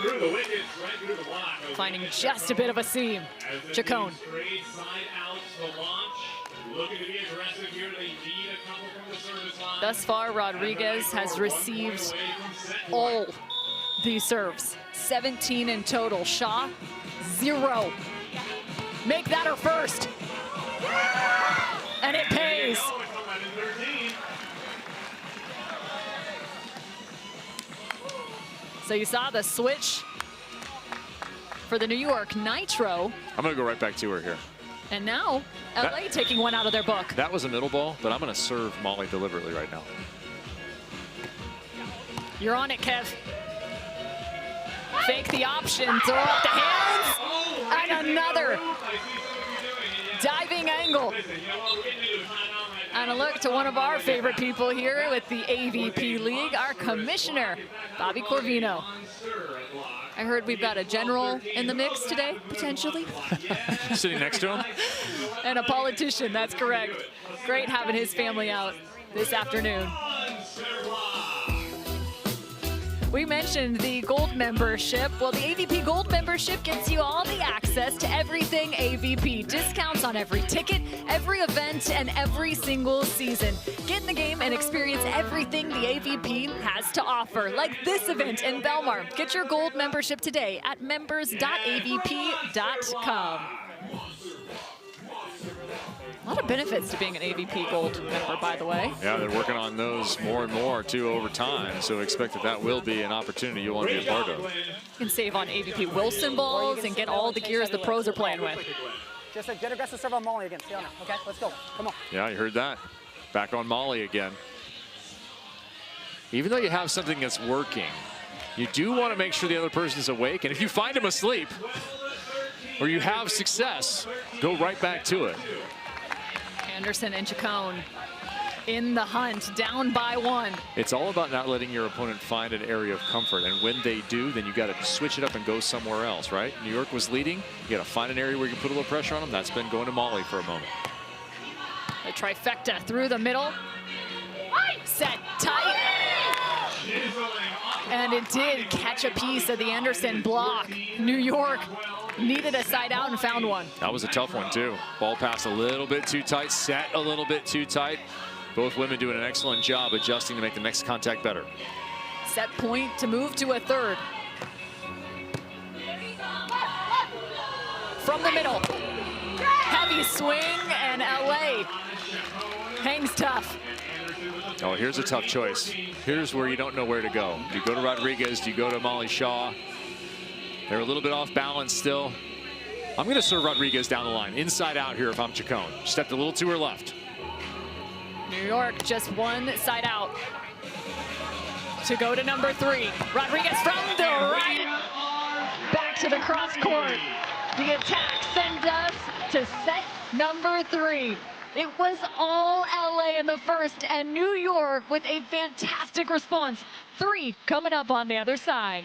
Finding just a bit of a seam. Chacon. Thus far, Rodriguez has received all these serves. 17 in total. Shaw, 0. Make that her first. And it pays. So you saw the switch for the New York Nitro. I'm going to go right back to her here. And now, LA taking one out of their book. That was a middle ball, but I'm going to serve Molly deliberately right now. You're on it, Kev. Fake the option, throw up the hands, and another diving angle. And a look to one of our favorite people here with the AVP League, our commissioner, Bobby Corvino. I heard we've got a general in the mix today, potentially. Sitting next to him? And a politician, that's correct. Great having his family out this afternoon. We mentioned the Gold membership. Well, the AVP Gold membership gets you all the access to everything AVP. Discounts on every ticket, every event, and every single season. Get in the game and experience everything the AVP has to offer, like this event in Belmar. Get your Gold membership today at members.avp.com. A lot of benefits to being an AVP Gold member, by the way. Yeah, they're working on those more and more, too, over time. So expect that will be an opportunity you want to be a part of. You can save on AVP Wilson balls and get all the gears the pros are playing with. Just a good aggressive serve on Molly again. Stay on her. Okay, let's go. Come on. Yeah, you heard that. Back on Molly again. Even though you have something that's working, you do want to make sure the other person's awake. And if you find him asleep or you have success, go right back to it. Anderson and Chacon in the hunt, down by 1. It's all about not letting your opponent find an area of comfort. And when they do, then you got to switch it up and go somewhere else, right? New York was leading. You got to find an area where you can put a little pressure on them. That's been going to Molly for a moment. The trifecta through the middle. Set tight. And it did catch a piece of the Anderson block. New York needed a side out and found one. That was a tough one, too. Ball pass a little bit too tight, set a little bit too tight. Both women doing an excellent job adjusting to make the next contact better. Set point to move to a third. From the middle. Heavy swing, and LA hangs tough. Oh, here's a tough choice. Here's where you don't know where to go. Do you go to Rodriguez? Do you go to Molly Shaw? They're a little bit off balance still. I'm going to serve Rodriguez down the line. Inside out here if I'm Chacon. Stepped a little to her left. New York just one side out. To go to number 3. Rodriguez from the right. Back to the cross court. The attack sends us to set number 3. It was all LA in the first, and New York with a fantastic response. 3 coming up on the other side.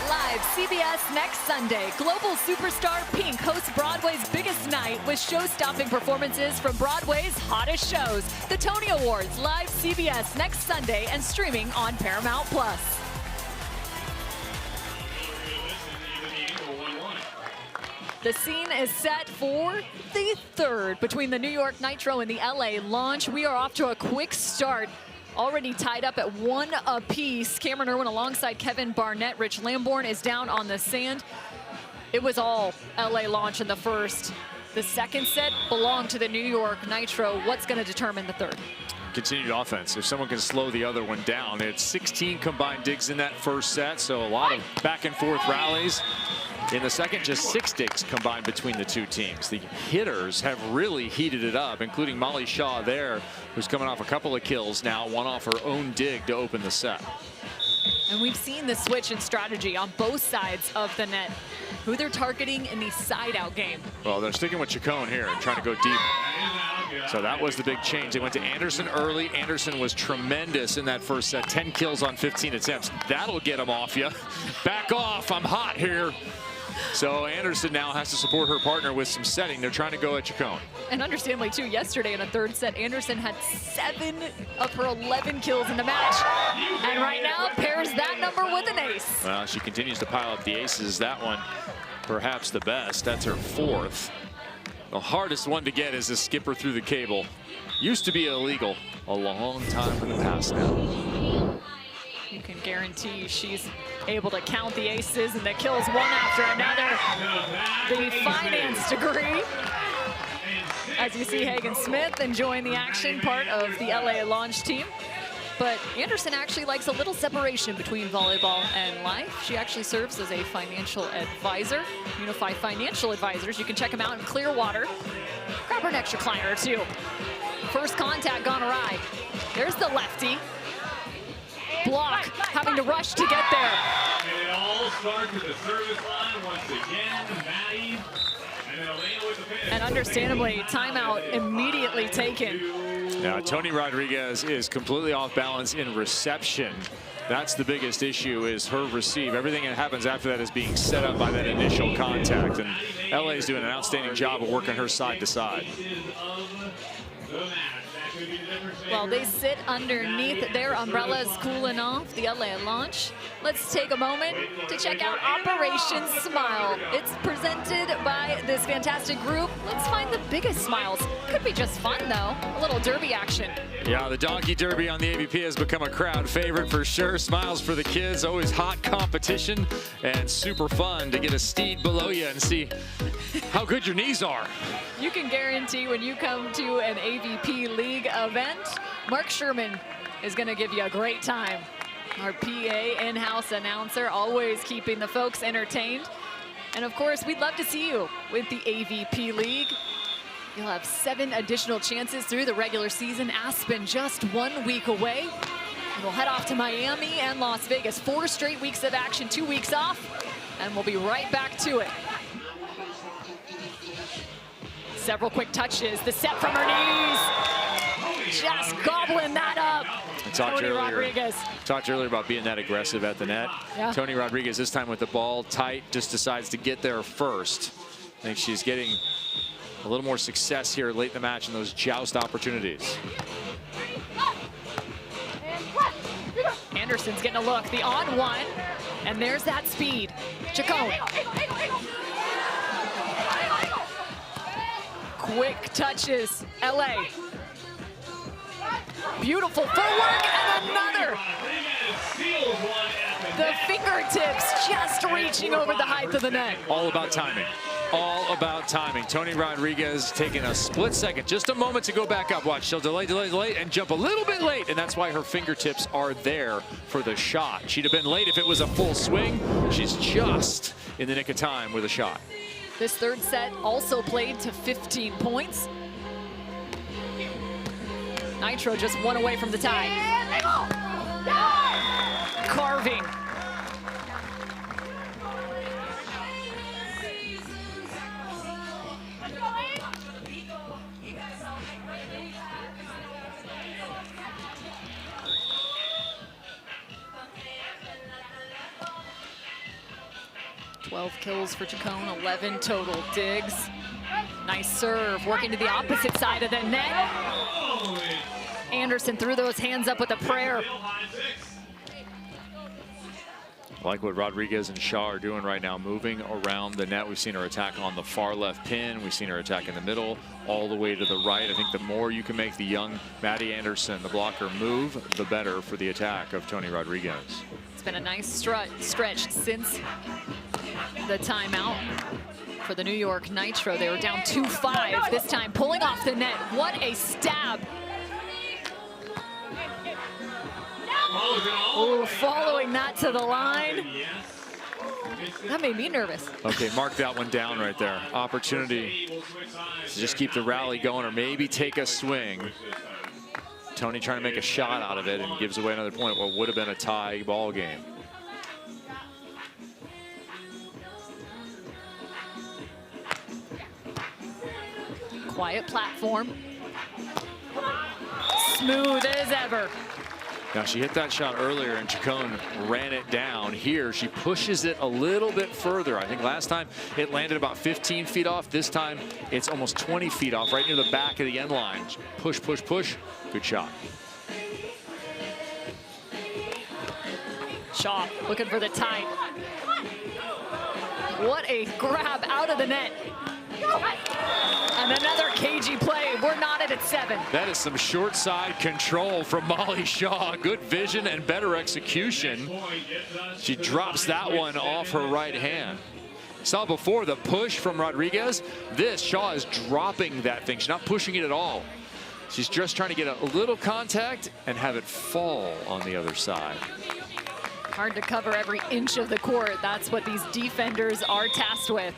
Live CBS next Sunday. Global superstar Pink hosts Broadway's biggest night with show-stopping performances from Broadway's hottest shows. The Toni Awards, live CBS next Sunday and streaming on Paramount+. The scene is set for the third between the New York Nitro and the LA launch. We are off to a quick start. Already tied up at 1 apiece. Cameron Irwin alongside Kevin Barnett. Rich Lamborn is down on the sand. It was all LA launch in the first. The second set belonged to the New York Nitro. What's going to determine the third? Continued offense. If someone can slow the other one down, it's 16 combined digs in that first set, so a lot of back and forth rallies. In the second, just 6 digs combined between the two teams. The hitters have really heated it up, including Molly Shaw there, who's coming off a couple of kills now, one off her own dig to open the set. And we've seen the switch in strategy on both sides of the net. Who they're targeting in the side-out game. Well, they're sticking with Chacon here and trying to go deep. So that was the big change. They went to Anderson early. Anderson was tremendous in that first set. 10 kills on 15 attempts. That'll get him off you. Back off, I'm hot here. So Anderson now has to support her partner with some setting. They're trying to go at Chacon. And understandably, too, yesterday in a third set, Anderson had 7 of her 11 kills in the match. And right now, pairs that number with an ace. Well, she continues to pile up the aces. That one, perhaps the best. That's her 4th. The hardest one to get is a skipper through the cable. Used to be illegal a long time in the past now. You can guarantee she's able to count the aces and the kills one after another. The finance degree. As you see Hagen Smith enjoying the action, part of the LA launch team. But Anderson actually likes a little separation between volleyball and life. She actually serves as a financial advisor. Unify Financial Advisors. You can check them out in Clearwater. Grab her an extra client or two. First contact gone awry. There's the lefty. Block, having to rush to get there. And it all starts with the service line once again. Maddie. And then Alaina with the finish. And understandably, timeout immediately taken. Now, Toni Rodriguez is completely off balance in reception. That's the biggest issue, is her receive. Everything that happens after that is being set up by that initial contact. And LA is doing an outstanding job of working her side to side. Well, they sit underneath their umbrellas cooling off the LA launch. Let's take a moment to check out Operation Smile. It's presented by this fantastic group. Let's find the biggest smiles. Could be just fun, though. A little derby action. Yeah, the Donkey Derby on the AVP has become a crowd favorite for sure. Smiles for the kids, always hot competition and super fun to get a steed below you and see how good your knees are. You can guarantee when you come to an AVP League event, Mark Sherman is going to give you a great time. Our PA in-house announcer, always keeping the folks entertained. And of course, we'd love to see you with the AVP League. You'll have 7 additional chances through the regular season. Aspen just 1 week away. And we'll head off to Miami and Las Vegas. 4 straight weeks of action, 2 weeks off, and we'll be right back to it. Several quick touches. The set from her knees. Just gobbling that up. Toni Rodriguez. Talked earlier about being that aggressive at the net. Yeah. Toni Rodriguez this time with the ball tight, just decides to get there first. I think she's getting a little more success here late in the match in those joust opportunities. Anderson's getting a look. The on one. And there's that speed. Chacon. Quick touches. LA. Beautiful footwork and another. The fingertips just reaching over the height of the net. All about timing. All about timing. Toni Rodriguez taking a split second, just a moment to go back up. Watch, she'll delay, and jump a little bit late, and that's why her fingertips are there for the shot. She'd have been late if it was a full swing. She's just in the nick of time with a shot. This third set also played to 15 points. Nitro just 1 away from the tie. Carving. Kills for Chacon, 11 total digs. Nice serve, working to the opposite side of the net. Anderson threw those hands up with a prayer. Like what Rodriguez and Shaw are doing right now, moving around the net. We've seen her attack on the far left pin. We've seen her attack in the middle, all the way to the right. I think the more you can make the young Maddie Anderson, the blocker, move, the better for the attack of Toni Rodriguez. It's been a nice stretch since the timeout. for the New York Nitro. They were down 2-5 this time, pulling off the net. What a stab. Oh, following that to the line. That made me nervous. Okay, mark that one down right there. Opportunity to just keep the rally going or maybe take a swing. Toni trying to make a shot out of it and gives away another point. What would have been a tie ball game. Quiet platform. Smooth as ever. Now she hit that shot earlier and Chacon ran it down. Here she pushes it a little bit further. I think last time it landed about 15 feet off. This time it's almost 20 feet off, right near the back of the end line. Push, push, push. Good shot. Shaw looking for the tie. What a grab out of the net. And another cagey play. We're knotted at 7. That is some short side control from Molly Shaw. Good vision and better execution. She drops that one off her right hand. Saw before the push from Rodriguez. This, Shaw is dropping that thing. She's not pushing it at all. She's just trying to get a little contact and have it fall on the other side. Hard to cover every inch of the court. That's what these defenders are tasked with.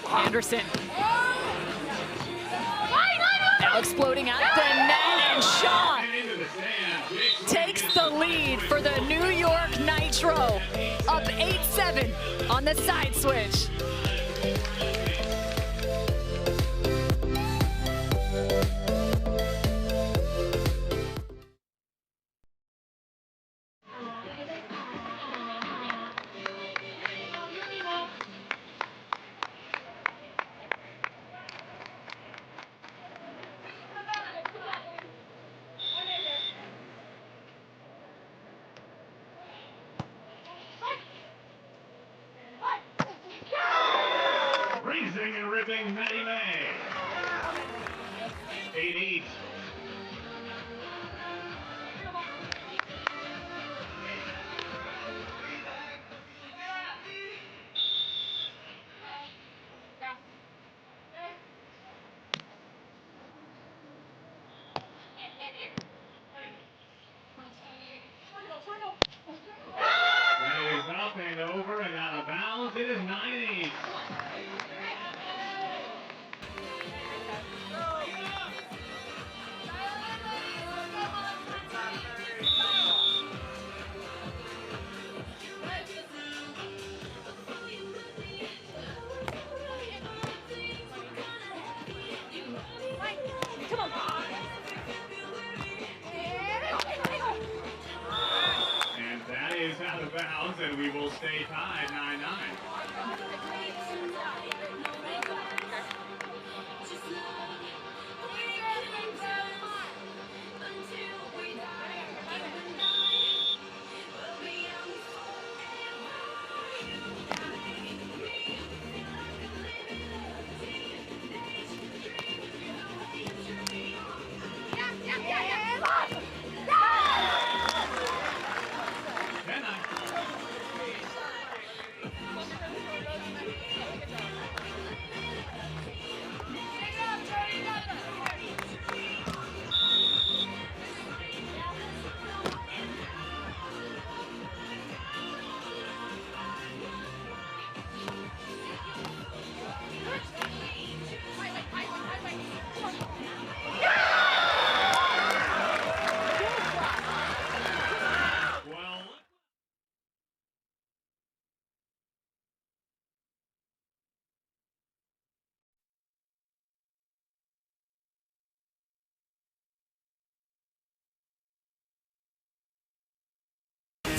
Anderson. Now exploding at the net, and Shaw takes the lead for the New York Nitro. Up 8-7 on the side switch. Raising and ripping Maddie May. 8-8. That is up and over and out of bounds. It is 9-8. And that is out of bounds, and we will stay tied 9-9.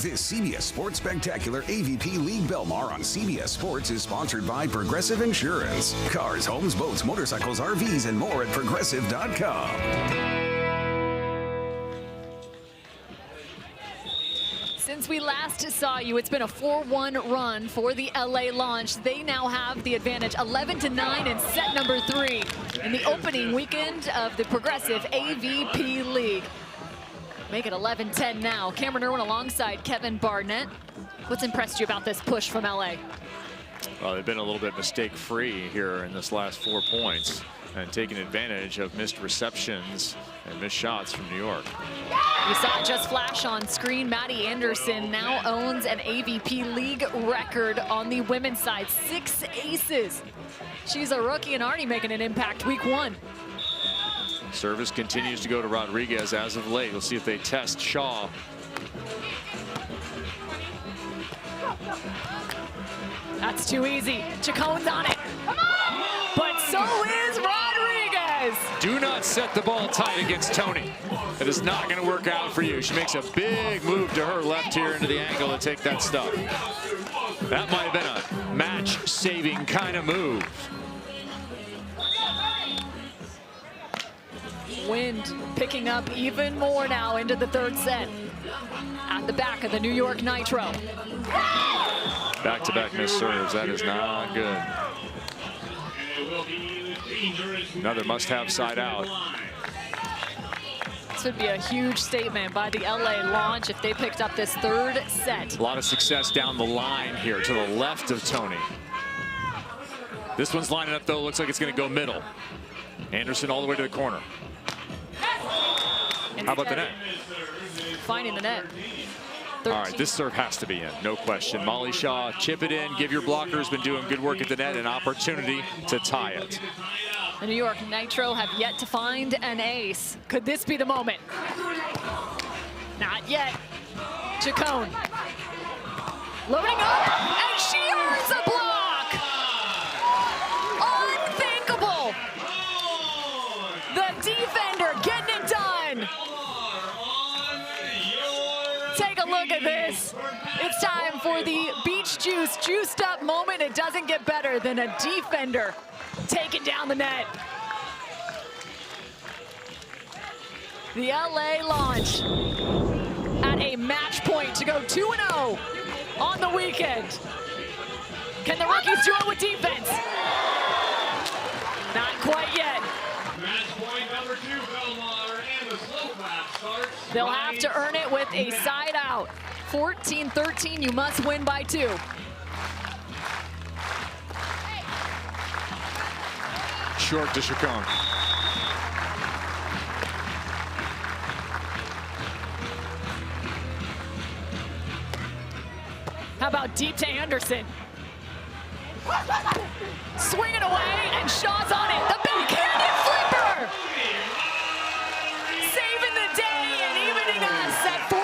This CBS Sports Spectacular AVP League Belmar on CBS Sports is sponsored by Progressive Insurance. Cars, homes, boats, motorcycles, RVs, and more at Progressive.com. Since we last saw you, it's been a 4-1 run for the LA launch. They now have the advantage 11-9 in set number 3 in the opening weekend of the Progressive AVP League. Make it 11-10 now. Cameron Irwin alongside Kevin Barnett. What's impressed you about this push from LA? Well, they've been a little bit mistake-free here in this last 4 points and taking advantage of missed receptions and missed shots from New York. You saw it just flash on screen. Maddie Anderson now owns an AVP league record on the women's side. 6 aces. She's a rookie and already making an impact week 1. Service continues to go to Rodriguez as of late. We'll see if they test Shaw. That's too easy. Chacon's on it. But so is Rodriguez. Do not set the ball tight against Toni. It is not going to work out for you. She makes a big move to her left here into the angle to take that stuff. That might have been a match-saving kind of move. Wind picking up even more now into the 3rd set. At the back of the New York Nitro. Back-to-back missed serves. That is not good. Another must-have side out. This would be a huge statement by the LA launch if they picked up this 3rd set. A lot of success down the line here to the left of Toni. This one's lining up, though. Looks like it's going to go middle. Anderson all the way to the corner. How about the net? Finding the net. 13. All right, this serve has to be in, no question. Molly Shaw, chip it in, give your blockers, been doing good work at the net, an opportunity to tie it. The New York Nitro have yet to find an ace. Could this be the moment? Not yet. Chacon. Loading up, and she earns a block! Unthinkable! The defender getting it done! Take a look at this. It's time for the Beach Juice juiced up moment. It doesn't get better than a defender taking down the net. The LA launch at a match point to go 2-0 on the weekend. Can the rookies do it with defense? Not quite yet. Match point number 2, Belmar, and the slow clap starts. They'll have to earn it with a side out. 14-13, you must win by 2. Short to Chacon. How about deep to Anderson? Swinging away, and Shaw's on it. The backhanded flipper! Saving the day and evening us at 14.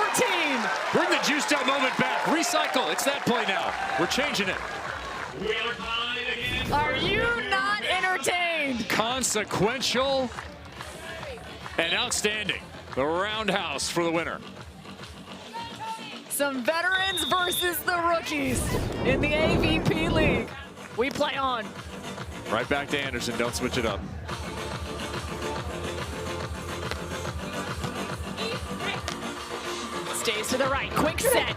Bring the juiced up moment back. Recycle. It's that play now. We're changing it. We are tied again. Are you not entertained? Consequential and outstanding. The roundhouse for the winner. Some veterans versus the rookies in the AVP League. We play on. Right back to Anderson. Don't switch it up. Stays to the right. Quick set.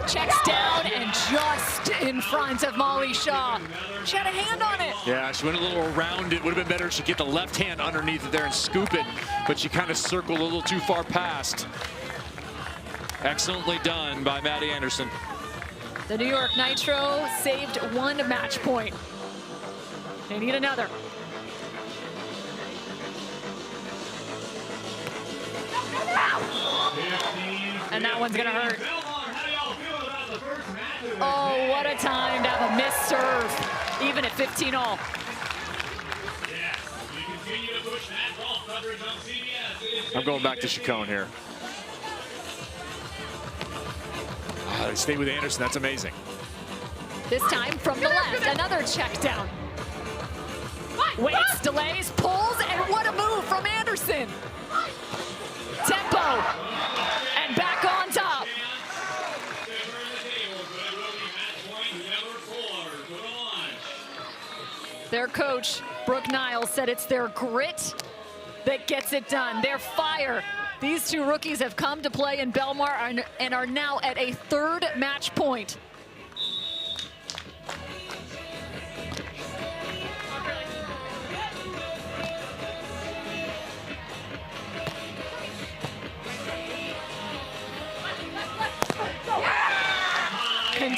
Checks down and just in front of Molly Shaw. She had a hand on it. Yeah, she went a little around it. Would have been better if she get the left hand underneath it there and scoop it, but she kind of circled a little too far past. Excellently done by Maddie Anderson. The New York Nitro saved 1 match point. They need another. And that one's gonna hurt. Oh, what a time to have a missed serve, even at 15-all. I'm going back to Chacon here. They stay with Anderson. That's amazing. This time from the left, another check down. Waits, delays, pulls, and what a move from Anderson. Tempo, and back on top. Their coach, Brooke Niles, said it's their grit that gets it done, their fire. These 2 rookies have come to play in Belmar and are now at a 3rd match point.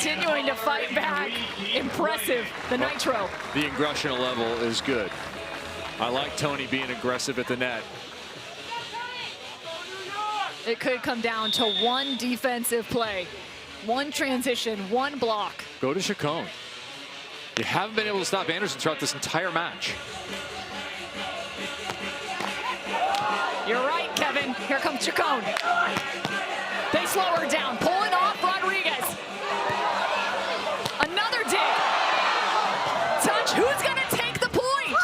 continuing to fight back. Impressive, the Nitro. The aggression level is good. I like Toni being aggressive at the net. It could come down to one defensive play, one transition, one block. Go to Chacon. You haven't been able to stop Anderson throughout this entire match. You're right, Kevin. Here comes Chacon. They slow her down, pulling off Rodriguez. Another dig. Touch, who's gonna take the point?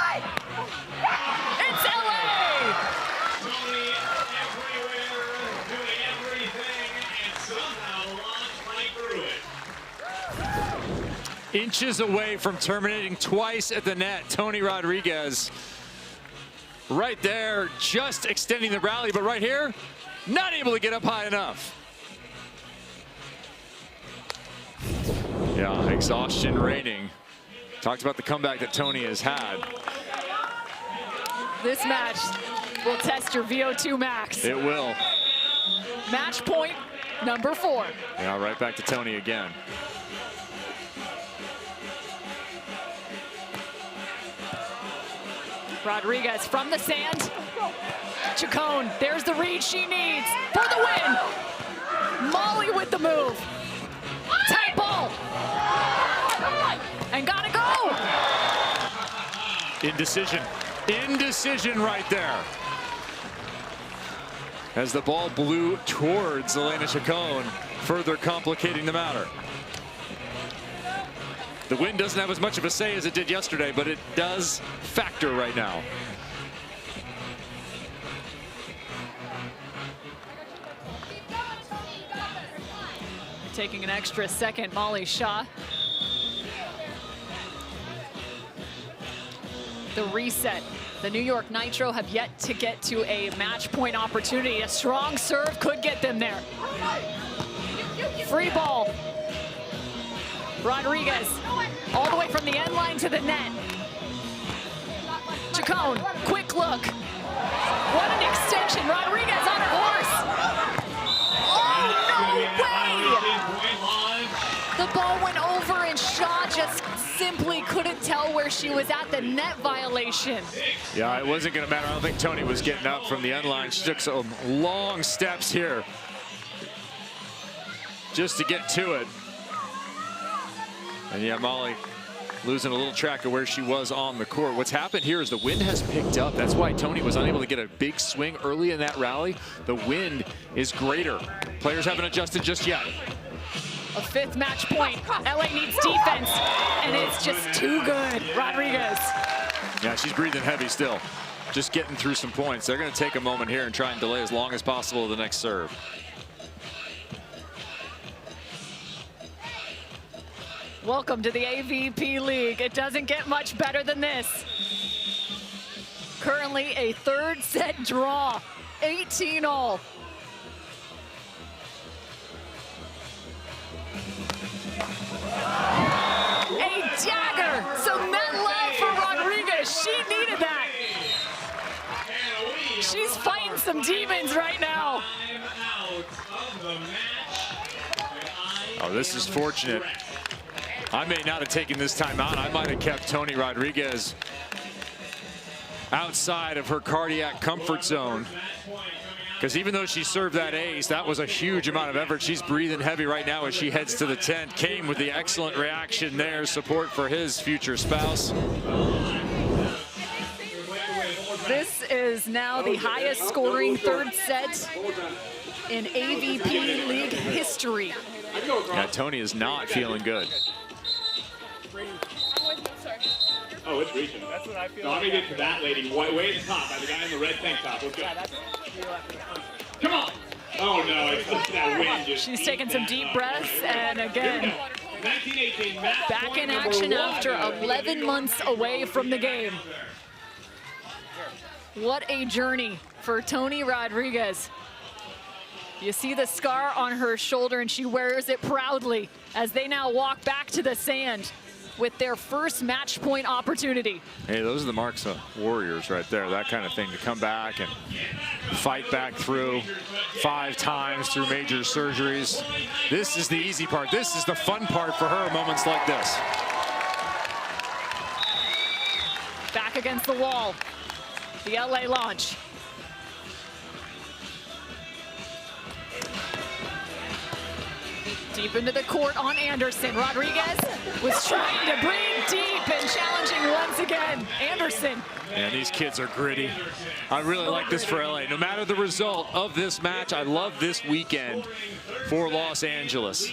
It's LA! Toni everywhere, doing everything, and somehow launched right through it. Inches away from terminating twice at the net. Toni Rodriguez right there, just extending the rally, but right here, not able to get up high enough. Yeah, exhaustion reigning. Talked about the comeback that Toni has had. This match will test your VO2 max. It will. Match point number 4. Yeah, right back to Toni again. Rodriguez from the sand. Chacon, there's the read she needs for the win. Molly with the move. Tight ball. And gotta go. Indecision. Indecision right there. As the ball blew towards Alaina Chacon, further complicating the matter. The wind doesn't have as much of a say as it did yesterday, but it does factor right now. Taking an extra second, Molly Shaw. The reset. The New York Nitro have yet to get to a match point opportunity. A strong serve could get them there. Free ball. Rodriguez all the way from the end line to the net. Chacon, quick look. What an extension. Rodriguez on her horse. Oh, no way! The ball went over and Shaw just simply couldn't tell where she was at. The net violation. Yeah, it wasn't going to matter. I don't think Toni was getting up from the end line. She took some long steps here just to get to it. And yeah, Molly losing a little track of where she was on the court. What's happened here is the wind has picked up. That's why Toni was unable to get a big swing early in that rally. The wind is greater. Players haven't adjusted just yet. A 5th match point. LA needs defense, and it's just too good. Rodriguez. Yeah, she's breathing heavy still. Just getting through some points. They're going to take a moment here and try and delay as long as possible the next serve. Welcome to the AVP League. It doesn't get much better than this. Currently a 3rd set draw, 18-all. A dagger, some net love for Rodriguez. She needed that. She's fighting some demons right now. Oh, this is fortunate. I may not have taken this time out. I might have kept Toni Rodriguez outside of her cardiac comfort zone. Because even though she served that ace, that was a huge amount of effort. She's breathing heavy right now as she heads to the tent. Kane with the excellent reaction there, support for his future spouse. This is now the highest scoring 3rd set in AVP League history. Yeah, Toni is not feeling good. Oh, it's reaching. That's what I feel. No, let me get to that lady way at the top. The guy in the red tank top. Let's go. Come on. Oh, no. It's just that wind. Just She's taking some deep breaths, and again, back in action after 11 months away from the game. What a journey for Toni Rodriguez. You see the scar on her shoulder, and she wears it proudly as they now walk back to the sand. with their first match point opportunity. Hey, those are the marks of warriors right there. That kind of thing, to come back and fight back through 5 times through major surgeries. This is the easy part. This is the fun part for her, moments like this. Back against the wall, the LA launch. Deep into the court on Anderson. Rodriguez was trying to bring deep and challenging once again. Anderson. And these kids are gritty. I really like this for LA. No matter the result of this match, I love this weekend for Los Angeles.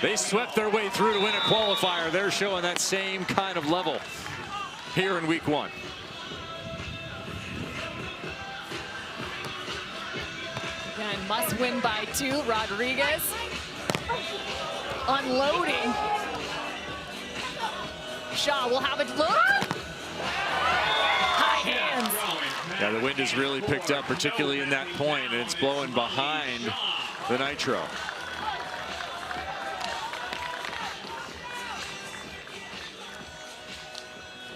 They swept their way through to win a qualifier. They're showing that same kind of level here in week 1. And must win by 2. Rodriguez unloading. Shaw will have it. Look. High hands. Yeah, the wind has really picked up, particularly in that point, and it's blowing behind the Nitro.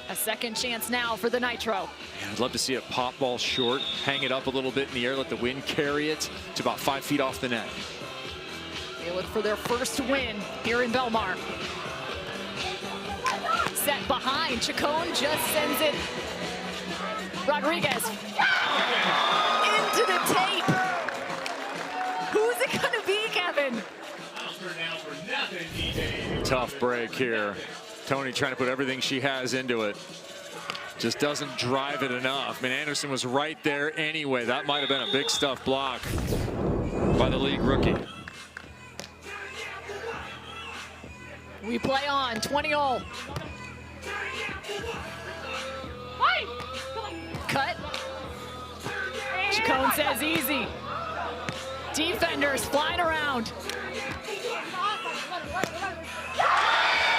A second chance now for the Nitro. Yeah, I'd love to see a pop ball short, hang it up a little bit in the air, let the wind carry it to about 5 feet off the net. They look for their first win here in Belmar. Set behind, Chacon just sends it. Rodriguez into the tape. Who's it gonna be, Kevin? Tough break here. Toni trying to put everything she has into it. Just doesn't drive it enough. I mean, Anderson was right there anyway. That might have been a big stuff block by the league rookie. We play on, 20-all. Cut. Chacon says easy. Defenders flying around.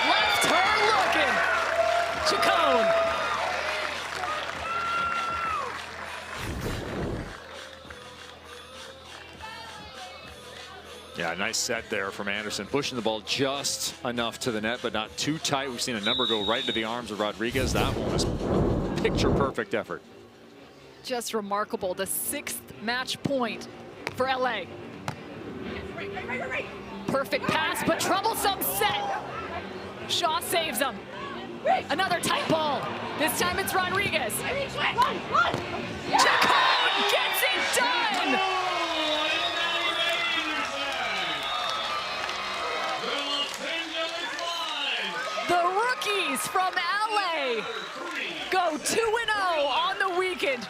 Left her looking. Chacon. Yeah, nice set there from Anderson, pushing the ball just enough to the net, but not too tight. We've seen a number go right into the arms of Rodriguez. That one was picture perfect effort. Just remarkable. The 6th match point for LA. Perfect pass, but troublesome set. Shaw saves him. Another tight ball. This time it's Rodriguez. Chacon gets it done. The rookies from LA go 2-0 on the weekend.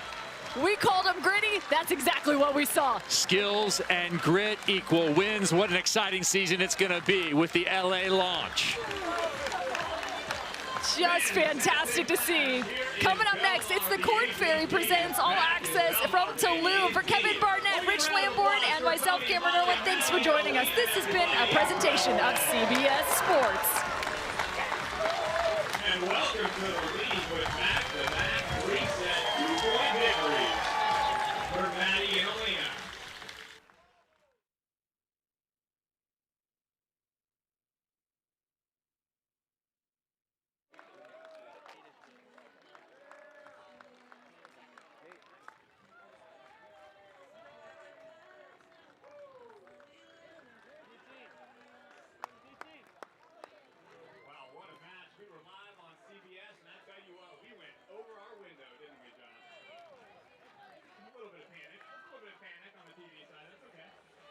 We called them gritty. That's exactly what we saw. Skills and grit equal wins. What an exciting season it's going to be with the LA launch. Just fantastic to see. Coming up next, it's the Corn Ferry presents All Access from Tulum. For Kevin Barnett, Rich Lamborn, and myself, Cameron Irwin, thanks for joining us. This has been a presentation of CBS Sports. And welcome to the league with Maddie.